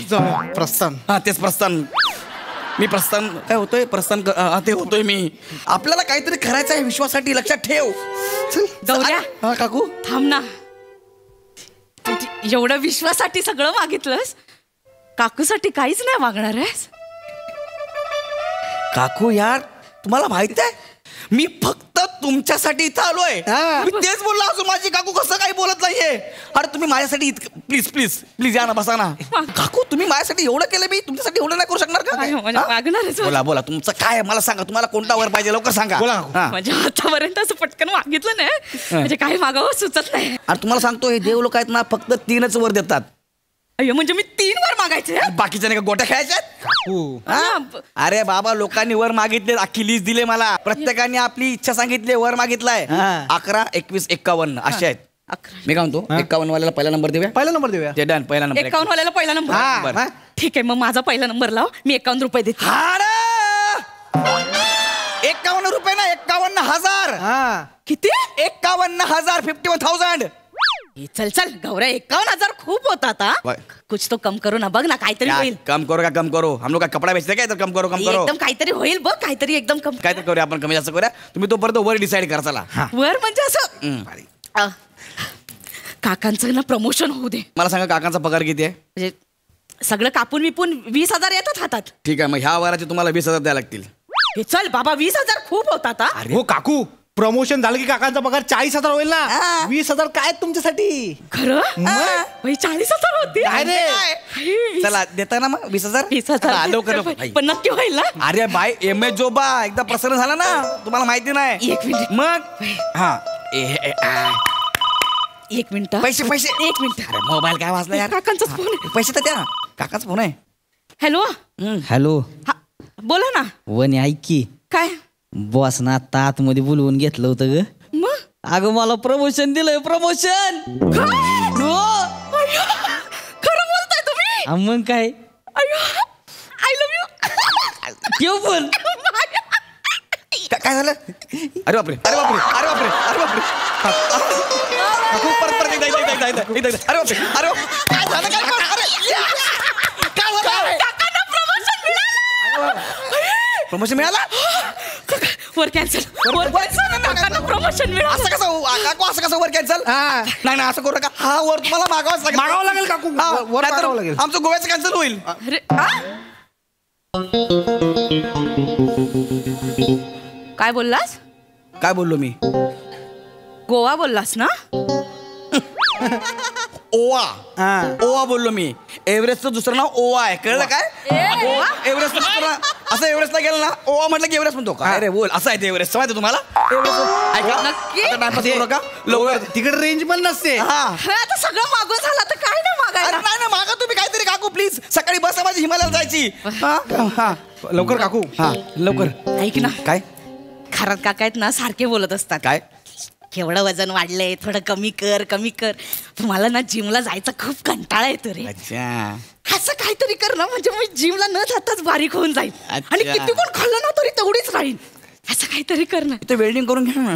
प्रस्थान. हा तेच प्रस्थान. मी प्रस्थान काय होतोय प्रस्थान ते होतोय मी. आपल्याला काहीतरी करायचं आहे विश्वासाठी. लक्षात ठेव. गौऱ्या हा काकू थांब ना. एवढं विश्वासाठी सगळं मागितलंस, काकूसाठी काहीच नाही मागणार आहेस? काकू यार तुम्हाला माहित आहे मी फक्त तुमच्यासाठी इथं आलोय. मी तेच बोललो अजून माझी काकू कसं काही बोलत नाहीये. अरे तुम्ही माझ्यासाठी प्लीज प्लीज प्लीज या ना बसा ना. काकू तुम्ही माझ्यासाठी एवढं केलं मी तुमच्यासाठी एवढं नाही करू शकणार का? बोला बोला तुमचं काय मला सांगा. तुम्हाला कोणता वर पाहिजे लवकर सांगा. म्हणजे आतापर्यंत असं पटकन मागितलं नाही म्हणजे काय मागावं सुचत नाही. अरे तुम्हाला सांगतो हे देव लोक आहेत ना फक्त 3च वर देतात. अय्यो म्हणजे मी 3 वर मागायचे? बाकीच्या नाही का गोट्या खेळायच्या? अरे बाबा लोकांनी वर मागितले अख्खी लिस्ट दिले मला. प्रत्येकाने आपली इच्छा सांगितली वर मागितलाय. 11, 21, 51 असे आहेत. मी काय म्हणतो 51 वाल्याला पहिला नंबर देऊया. पहिला नंबर देऊया. ते डन. पहिला नंबर 51 वाल्याला पहिला नंबर. ठीक आहे मग माझा पहिला नंबर लाव. मी 51 रुपये देते. 51 रुपये ना 51,000. किती? 51,000 51,000. चल चल गौऱ्या 51,000 खूप होता आता. कुछ तो कम करो ना. बघ ना काहीतरी होईल. कम करो का कम करो. हम लोग का कपडा बेचते काय तर कम करो कम करो. एकदम काहीतरी होईल बघ. काहीतरी एकदम कम काय तर करूया आपण कमी जास्त करूया. तुम्ही तो परत वर डिसाईड करा. चला वर म्हणजे असं काकांचं ना प्रमोशन होऊ दे. मला सांगा काकांचा पगार किती आहे? म्हणजे सगळं कापून विपून 20,000 येतात हातात. ठीक आहे मग ह्या वराचे तुम्हाला 20,000 द्यायला लागतील. हे चल बाबा 20,000 खूप होतात. हो काकू प्रमोशन झालं की काकांचा पगार 40,000 होईल ना. 20,000 काय तुमच्यासाठी? खरं 40,000 होते. चला देता ना मग 20,000. 20,000 लवकर पण नक्की होईल ना? अरे बाय एम एच जोबा एकदा प्रसन्न झाला ना तुम्हाला माहिती नाही. 1 मिनिट मग हा 1 मिनिट. पैसे पैसे 1 मिनिट. अरे मोबाईल काय वाजला यार. काकांचाच फोन आहे. पैसे तर द्या. काकाचा फोन आहे. हॅलो हॅलो बोला ना. वनी ऐक की काय बॉस ना आता आतमध्ये बोलवून घेतलं होतं ग. मग अगं मला प्रमोशन दिलंय. प्रमोशन. खरं बोलताय तुम्ही? मग काय आय लव्ह यू. ठेव पण. काय झालं? अरे बापरे अरे बापरे अरे बापरे अरे बापरे परत परत एकदा अरे बापरे अरे काय झालं काय झालं? प्रमोशन मिळाला. वर कॅन्सल. प्रमोशन मिळालं. असं कसं काकू असं कसं वर कॅन्सल? नाही नाही असं करू नका. हा वर तुम्हाला मागावाच लागेल. मागावं लागेल काकू. वर मागावं लागेल. आमचं गोव्याचं कॅन्सल होईल. काय बोललास? काय बोललो मी? गोवा बोललास ना? ओवा ओवा बोललो मी. एव्हरेस्टचं दुसरं नाव ओवा आहे. कळलं काय? एव्हरेस्ट असं एव्हरेस्टला गेलं ना ओवा म्हटलं की एव्हरेस्ट म्हणतो का? अरे बोल असं आहे ते एव्हरेस्ट माहिती तुम्हाला? ऐका लवकर तिकडे रेंज पण नसते. आता सगळं मागून झालं तर काय नाही मागायला. नाही ना मागा तुम्ही काहीतरी काकू प्लीज. सकाळी बस आहे माझी हिमालयाला जायची. लवकर काकू. हा लवकर. ऐक ना काय खरात काका आहेत ना सारखे बोलत असतात. काय केवढं वजन वाढलंय थोडं कमी कर कमी कर. तुम्हाला ना जिमला जायचा खूप कंटाळा येतो रे. असं काहीतरी कर ना म्हणजे मी जिमला न जाताच बारीक होऊन जाईल. आणि किती कोण खाल्लं ना तरी तेवढीच राहील. असं काहीतरी कर ना. ते वेल्डिंग करून घ्या ना.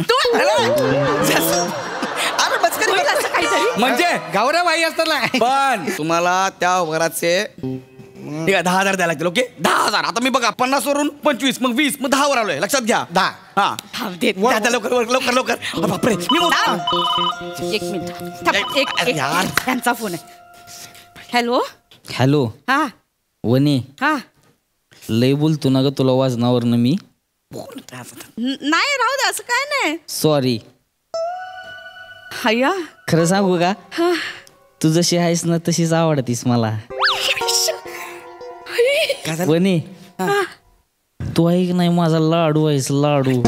अरे मस्करी करतोय. असं काहीतरी म्हणजे गावऱ्या बाई असताना पण तुम्हाला त्या वराचे ठीक आहे 10,000 द्यायला लागतील. ओके 10,000. आता मी बघा 50 वरून 25 मग 20 मग 10 वर आलोय. लक्षात घ्या 10. हा लवकर लवकर लवकर. बापरे मी 1 मिनिट यार त्यांचा फोन आहे. हॅलो हॅलो हा वने हा लय बोलतो ना ग तुला वाजनावरनं मी. नाही राहू दे असं काय नाही. सॉरी. अय्या खरं सांगू का तू जशी आहेस ना तशीच आवडतीस मला. वने तू ऐक नाही माझा लाडू आहेस लाडू.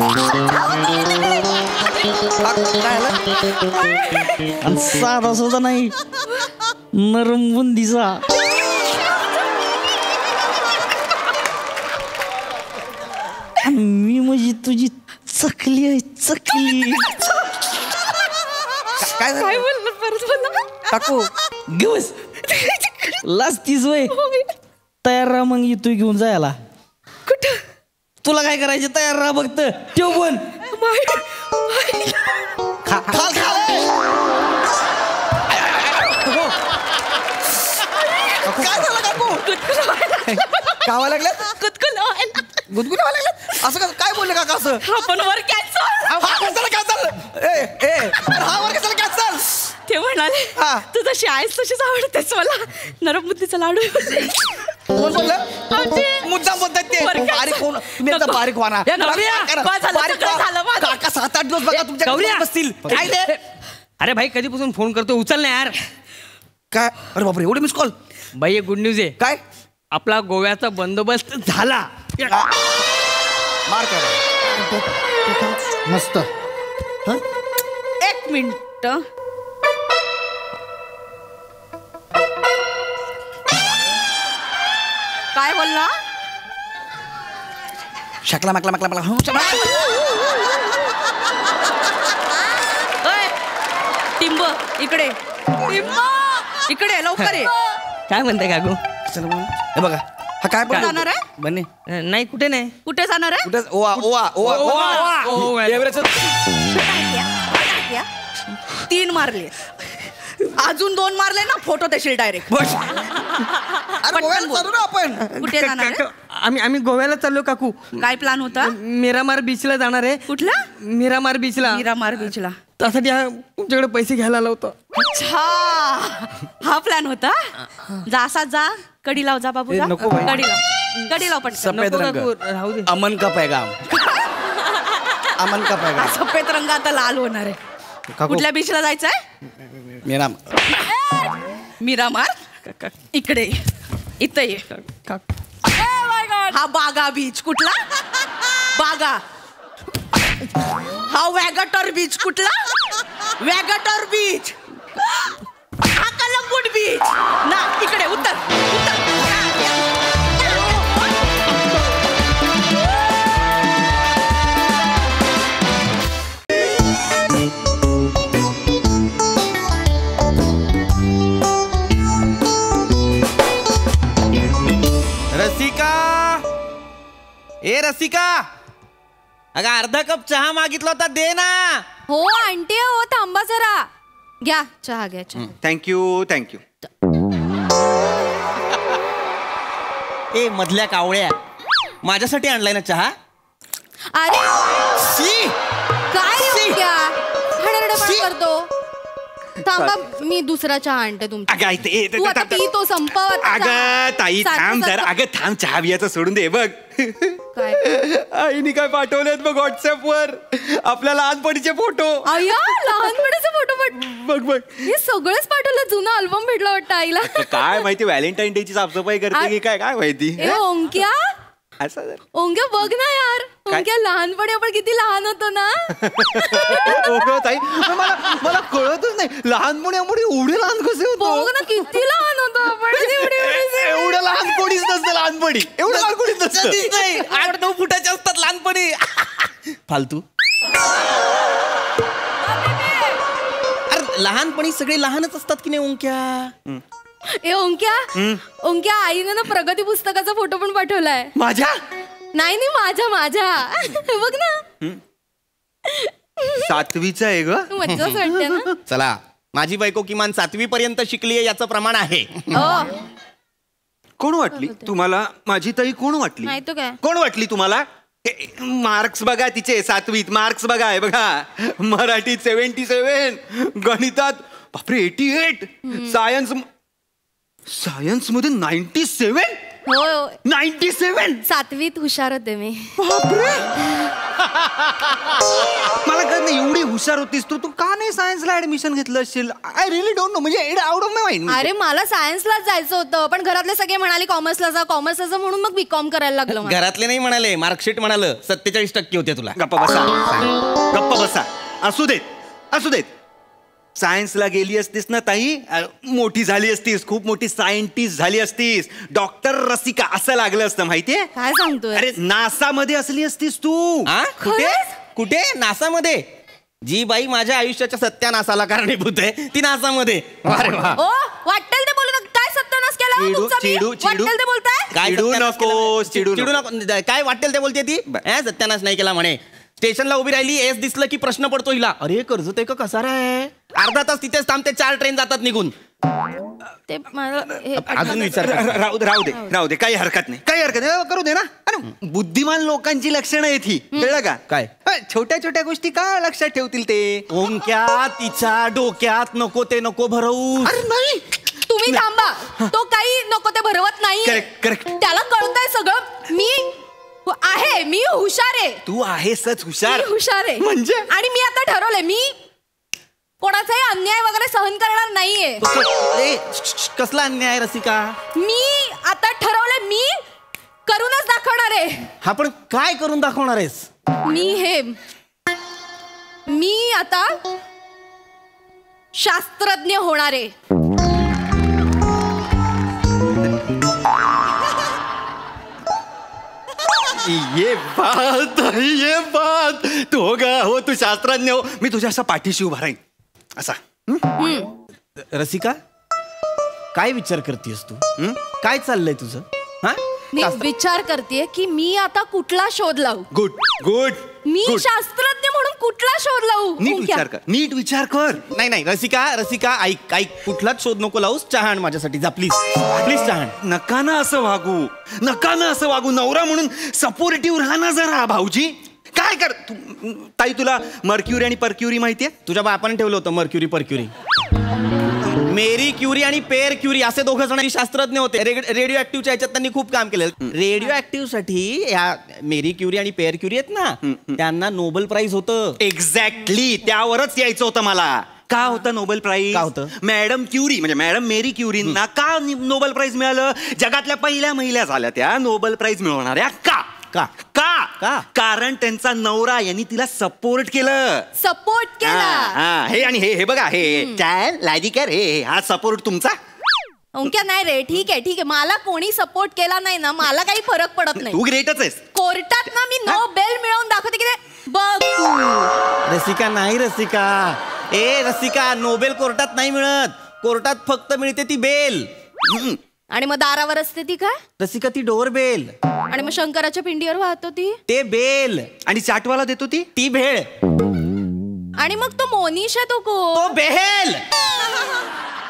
आणि साधा सुद्धा नाही नरम बुंदीचा. मी म्हणजे तुझी चकली आहे चकली. काय बोललं परत बोलला काकू गवस लाजतीस वय. तयार राहा मग येतोय घेऊन जायला. तुला काय करायचे तयार राहा फक्त ठेव पण काय झालं काकू गावा लागल्या गुदगुल्या लागल्या असं काय बोलले काका असं आपण वर कॅन्सल हा वर कशाला कॅन्सल ते म्हणाले तू जशी आहेस तशीच आवडतेस मला नरम बुद्धीचा लाडू कोण बोललं मुद्दाम बोलतात ते बारीक होऊन तुम्ही एकदा बारीक व्हा ना बारीक काका 7-8 दिवस बघा तुमच्या बसतील काय ते अरे भाई कधीपासून फोन करतो उचल ना यार काय अरे बापरे एवढे मिस कॉल भाई एक गुड न्यूज आहे काय आपला गोव्याचा बंदोबस्त झाला मार काय मस्त 1 मिनिट काय बोलला शकला makla टिंब इकडे इकडे लवकर ये काय म्हणते काकू हे बघा हा काय कुठे जाणार आहे बने नाही कुठे नाही कुठे जाणार आहे कुठे ओवा एव्हरेजचं 3 मारले अजून 2 मारले ना फोटो देशील डायरेक्ट आपण कुठे जाणार आहे? आम्ही गोव्याला चाललो काकू काय प्लॅन होता मिरामार बीचला जाणार आहे कुठला मिरामार बीचला त्यासाठी तुमच्याकडे पैसे घ्यायला आला होता अच्छा हा प्लॅन होता जा कडी लाव जा बाबू कडी लाव पटकन सफेद रंग अमन का पैगाम सफेद रंग आता लाल होणार आहे कुठल्या बीचला जायचंय मिरामार इकडे इथं ये हा बागा बीच कुठला बागा हा वॅगटर बीच कुठला वॅगटर बीच हा कलंगूट बीच ना इकडे उत्तर रसिका अगं अर्धा कप चहा मागितला होता दे ना हो आंटी हो थांबा जरा घ्या चहा घ्या चहा थँक्यू ए मधल्या कावळ्या माझ्यासाठी आणलाय ना चहा अरे सी काय घ्या करतो थांबा मी दुसरा चहा आणते तुमचा तू आता पी तो संपव अगं ताई थांब जर अगं थांब चहा बियाचं सोडून दे बघ काय आईने काय पाठवलेत बघ व्हॉट्सअप वर आपल्या लहानपणीचे फोटो लहानपणीचे फोटो बघ हे सगळेच पाठवलं जुना अल्बम भेटला वाटतं आईला काय माहिती व्हॅलेंटाईन डे ची साफसफाई करते की काय माहिती ओंक्या असं ओंक्या बघ ना यार ओंक्या लहानपणी आपण किती लहान होतो ना ताई मला कळतच नाही लहानपणी आपण एवढे लहान कसे होतो बघ ना किती लहान होतो आपण एवढं लहान कोणीच नसतं लहानपणी एवढं लहान कोणीच नसतं 8-9 फुटाचे असतात लहानपणी फालतू अरे लहानपणी सगळे लहानच असतात की नाही ओंक्या ए ओंक्या आईने ना प्रगती पुस्तकाचा फोटो पण पाठवलाय माझ्या नाही माझ्या बघ ना 7वीचा आहे ग मज्जाच वाटते ना चला माझी बायको किमान 7वी पर्यंत शिकली आहे याचं प्रमाण आहे कोण वाटली तुम्हाला माझी ताई कोण वाटली नाही तो काय कोण वाटली तुम्हाला मार्क्स बघा तिचे 7वीत मार्क्स बघा आहे बघा मराठीत 77 गणितात बापरे 88 सायन्स मध्ये 97 हो 97 7वीत हुशार होते मी मला कळत नाही एवढी हुशार होतीस तू का नाही सायन्सला ऍडमिशन घेतलं असेल आय रिअली डोंट नो म्हणजे आउट ऑफ माय माइंड अरे मला सायन्सलाच जायचं होतं पण घरातले सगळे म्हणाले कॉमर्सला जा म्हणून मग बीकॉम करायला लागलं घरातले नाही म्हणाले मार्कशीट म्हणालं 47% होते तुला गप्पा बसा असू देत सायन्सला गेली असतीस ना ताई मोठी झाली असतीस खूप मोठी सायंटिस्ट झाली असतीस डॉक्टर रसिका असं लागलं असतं माहितीये काय सांगतोय अरे नासा मध्ये असली असतीस तू कुठे नासा मध्ये जी बाई माझ्या आयुष्याच्या सत्यानाशाला कारणीभूत आहे ती नासा मध्ये वाटेल ते बोलू ना काय सत्यानाश केला केलं हो तुमचं मी? वाटेल ते बोलताय? काय चिडू सत्यानाश नको, केला? चिडू चिडू नको. काय वाटेल ते बोलते ती सत्यानाश नाही केला म्हणे. स्टेशनला उभी राहिली, एस दिसलं की प्रश्न पडतो हिला, अरे कर्ज ते का कसा रे, अर्धा तास तिथेच थांबते, 4 ट्रेन जातात निघून. ते अजून विचार राहू दे काही हरकत नाही करू दे ना. अरे बुद्धिमान लोकांची लक्षणं आहेत ही, कळलं का? काय छोट्या छोट्या गोष्टी का लक्षात ठेवतील ते? ओमक्या तिच्या डोक्यात नको ते नको भरवू. अरे नाही, तुम्ही थांबा. तो काही नको ते भरवत नाही. करेक्ट. त्याला कळतंय सगळं. मी हुशार आहे. तू आहेसच हुशार. मी हुशार आहे म्हणजे? आणि मी आता ठरवलंय, मी कोणाचाही अन्याय वगैरे सहन करणार नाहीये. कसला अन्याय रसिका? मी आता ठरवलंय, मी करूनच दाखवणार आहे. हा पण काय करून दाखवणार आहेस? मी आता शास्त्रज्ञ होणार आहे. ये बात तू हो गा हो, तू शास्त्रज्ञ हो, मी तुझ्या असा पाठीशी उभा राहीन असा. रसिका काय विचार करतेस तू? काय चाललंय तुझं? मी विचार करतेय की मी आता कुठला शोध लावू. गुड मी शास्त्रज्ञ म्हणून कुठला शोध लावू? नीट विचार कर. नाही रसिका ऐक कुठलाच शोध नको लावूस. चहा माझ्यासाठी जा प्लीज चहा. नका ना असं वागू. नवरा म्हणून सपोर्टिव्ह राहा ना जरा. भाऊजी काय कर. ताई तुला मर्क्युरी आणि परक्युरी माहितीये? तुझ्या बापाने ठेवलं होतं मर्क्युरी परक्युरी. मेरी क्युरी आणि पेर क्युरी असे 2 जण शास्त्रज्ञ होते. रेडिओ ऍक्टिव्हच्या ह्याच्यात त्यांनी खूप काम केलं. रेडिओ ऍक्टिव्ह साठी ह्या मेरी क्युरी आणि पेर क्युरी आहेत ना, त्यांना नोबेल प्राइज होतं. एक्झॅक्टली त्यावरच यायचं होतं मला. का होतं नोबेल प्राइज? का होतं? मॅडम क्युरी म्हणजे मॅडम मेरी क्युरींना का नोबेल प्राइज मिळालं? जगातल्या पहिल्या महिला झाल्या त्या नोबेल प्राइज मिळवणाऱ्या. का? कारण त्यांचा नवरा यांनी तिला सपोर्ट केलं. हे आणि हे बघा, हे लाजिकर, हे हा सपोर्ट तुमचा. ओंक्या नाही रे, ठीक आहे मला कोणी सपोर्ट केला नाही ना, मला काही फरक पडत नाही. तू ग्रेटच आहेस. कोर्टात ना मी नोबेल मिळवून दाखवते की बघ तू. रसिका नाही रसिका नोबेल कोर्टात नाही मिळत. कोर्टात फक्त मिळते ती बेल. आणि मग दारावर असते ती काय? रसिका ती डोर बेल. आणि मग शंकराच्या पिंडीवर वाहतो ती ते बेल. आणि चाटवाला देतो ती भेळ. आणि मग तो मोनिश आहे तो बेहेल.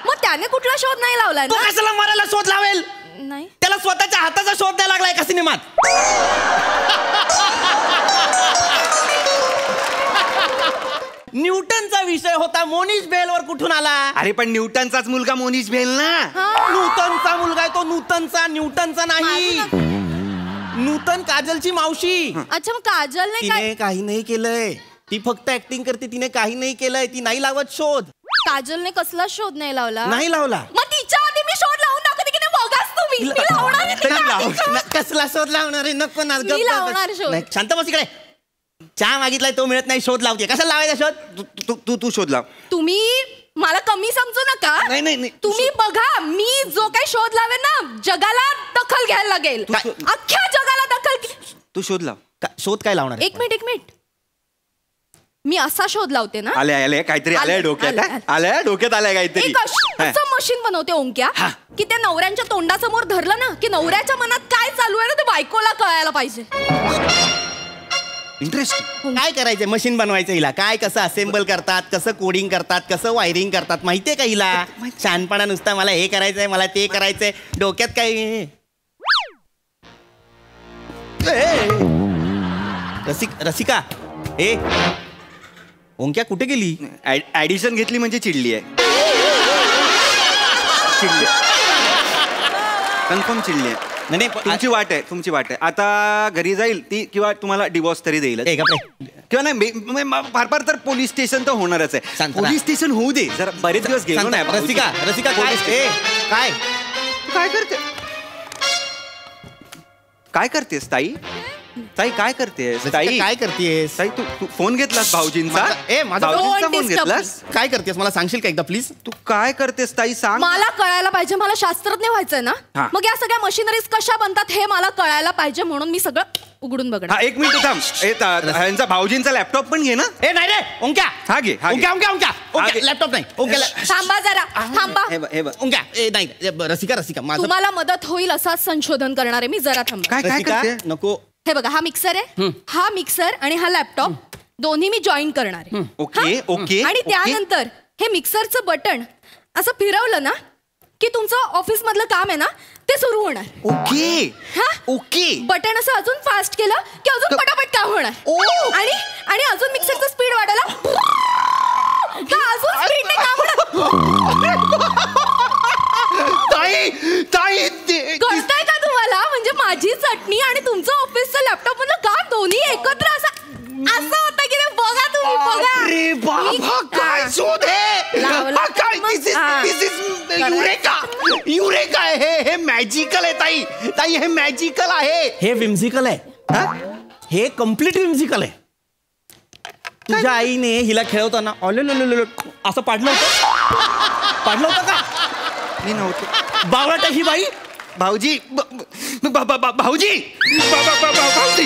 मग त्याने कुठला शोध नाही लावलाय तो कशाला मरायला शोध लावेल? नाही, त्याला स्वतःच्या हाताचा शोध द्यायला लागलाय का सिनेमात? न्यूटनचा विषय होता, मोनिश बेलवर कुठून आला? अरे पण न्यूटनचाच मुलगा मोनिश बेल ना. नूतनचा मुलगा आहे तो, न्यूटनचा नाही. नूतन काजलची मावशी. अच्छा, मग काजल तिने काही नाही केलंय. ती फक्त ऍक्टिंग करते, तिने काही नाही केलंय. ती नाही लावत शोध. काजलने कसला शोध नाही लावला? मग तिच्या आधी मी शोध लावून दाखवते की बघाच तुम्ही. मी लावणार. कसला शोध लावणार आहे? नको ना. मी लावणार शोध. शांत बस इकडे. चहा मागितलाय तो मिळत नाही, शोध लावते. कशाला लावायचा शोध? तू शोध लाव. तुम्ही मला कमी समजू नका. नाही तुम्ही बघा, मी जो काही शोध लावेन ना, जगाला दखल घ्यायला लागेल. अख्ख्या जगाला दखल. तू शोध लाव. शोध काय लावणार? एक मिनिट. मी असा शोध लावते ना. आले काहीतरी आलंय डोक्यात. आलंय काहीतरी. असं मशीन बनवते ओंक्या की त्या नवऱ्यांच्या तोंडासमोर धरलं ना की नवऱ्याच्या मनात काय चालू आहे ना ते बायकोला कळायला पाहिजे. इंटरेस्टिंग. काय करायचंय? मशीन बनवायचं हिला. काय कसं असेंबल करतात, कसं कोडिंग करतात, कसं वायरिंग करतात माहितीये का हिला? शहाणपणा नुसता मला हे करायचंय, मला ते करायचंय. डोक्यात काय? रसिका ओंक्या कुठे गेली? ऍडिशन घेतली म्हणजे चिडली आहे. कन्फर्म चिडली आहे. नाही तुमची वाट आहे. आता घरी जाईल ती किंवा तुम्हाला डिवोर्स तरी देईल किंवा नाही. फार तर पोलीस स्टेशन तर होणारच आहे. पोलीस स्टेशन होऊ दे जरा. बरेच दिवस गेलो नाही. रसिका काय करतेस ताई? ताई काय करतेस ताई? काय करतेस ताई तू फोन घेतलास भाऊजींचा? माझा भाऊजींचा फोन घेतलास? काय करतेस मला सांगशील का एकदा प्लीज? तू काय करतेस ताई सांग. मला कळायला पाहिजे, मला शास्त्रज्ञ व्हायचंय ना. हा. मग या सगळ्या मशिनरीज कशा बनतात हे मला कळायला पाहिजे, म्हणून मी सगळं उघडून बघणार. हा, एक मिनिट थांब. ह्यांचा भाऊजींचा लॅपटॉप पण घे ना. ए नाही रे ओंक्या, हा घे. लॅपटॉप नाही ओंक्या. थांबा जरा, थांबा. हे बघ ओंक्या, नाही रसिका माझं तुम्हाला मदत होईल असंच संशोधन करणार आहे मी. जरा थांबा. काय करते? नको. हे बघा, हा मिक्सर आहे, हा मिक्सर आणि हा लॅपटॉप दोन्ही मी जॉईन करणार आहे. Okay okay. आणि त्यानंतर हे मिक्सरचं बटन असं फिरवलं ना की तुमचं ऑफिस मधलं काम आहे ना ते सुरू होणार. ओके हा ओके. बटन असं अजून फास्ट केलं की अजून पटापट काम होणार. आणि अजून मिक्सरचं स्पीड वाढायला अजून स्पीडने काम होणार. ताई कळतंय का तुम्हाला? म्हणजे माझी चटणी आणि तुमचं ऑफिसचं लॅपटॉप मधलं काम दोन्ही एकत्र असं होतं की बघा तुम्ही बघा. अरे बाबा काय शोध आहे. युरेका हे मॅजिकल आहे ताई हे मॅजिकल आहे. हे विम्झिकल आहे. हे कम्प्लीट विम्झिकल आहे. तुझ्या आईने हिला खेळवताना असं पाडलं होतं का? मी नव्हतो. बावळट ही बाई. भाऊजी भाऊजी भाऊजी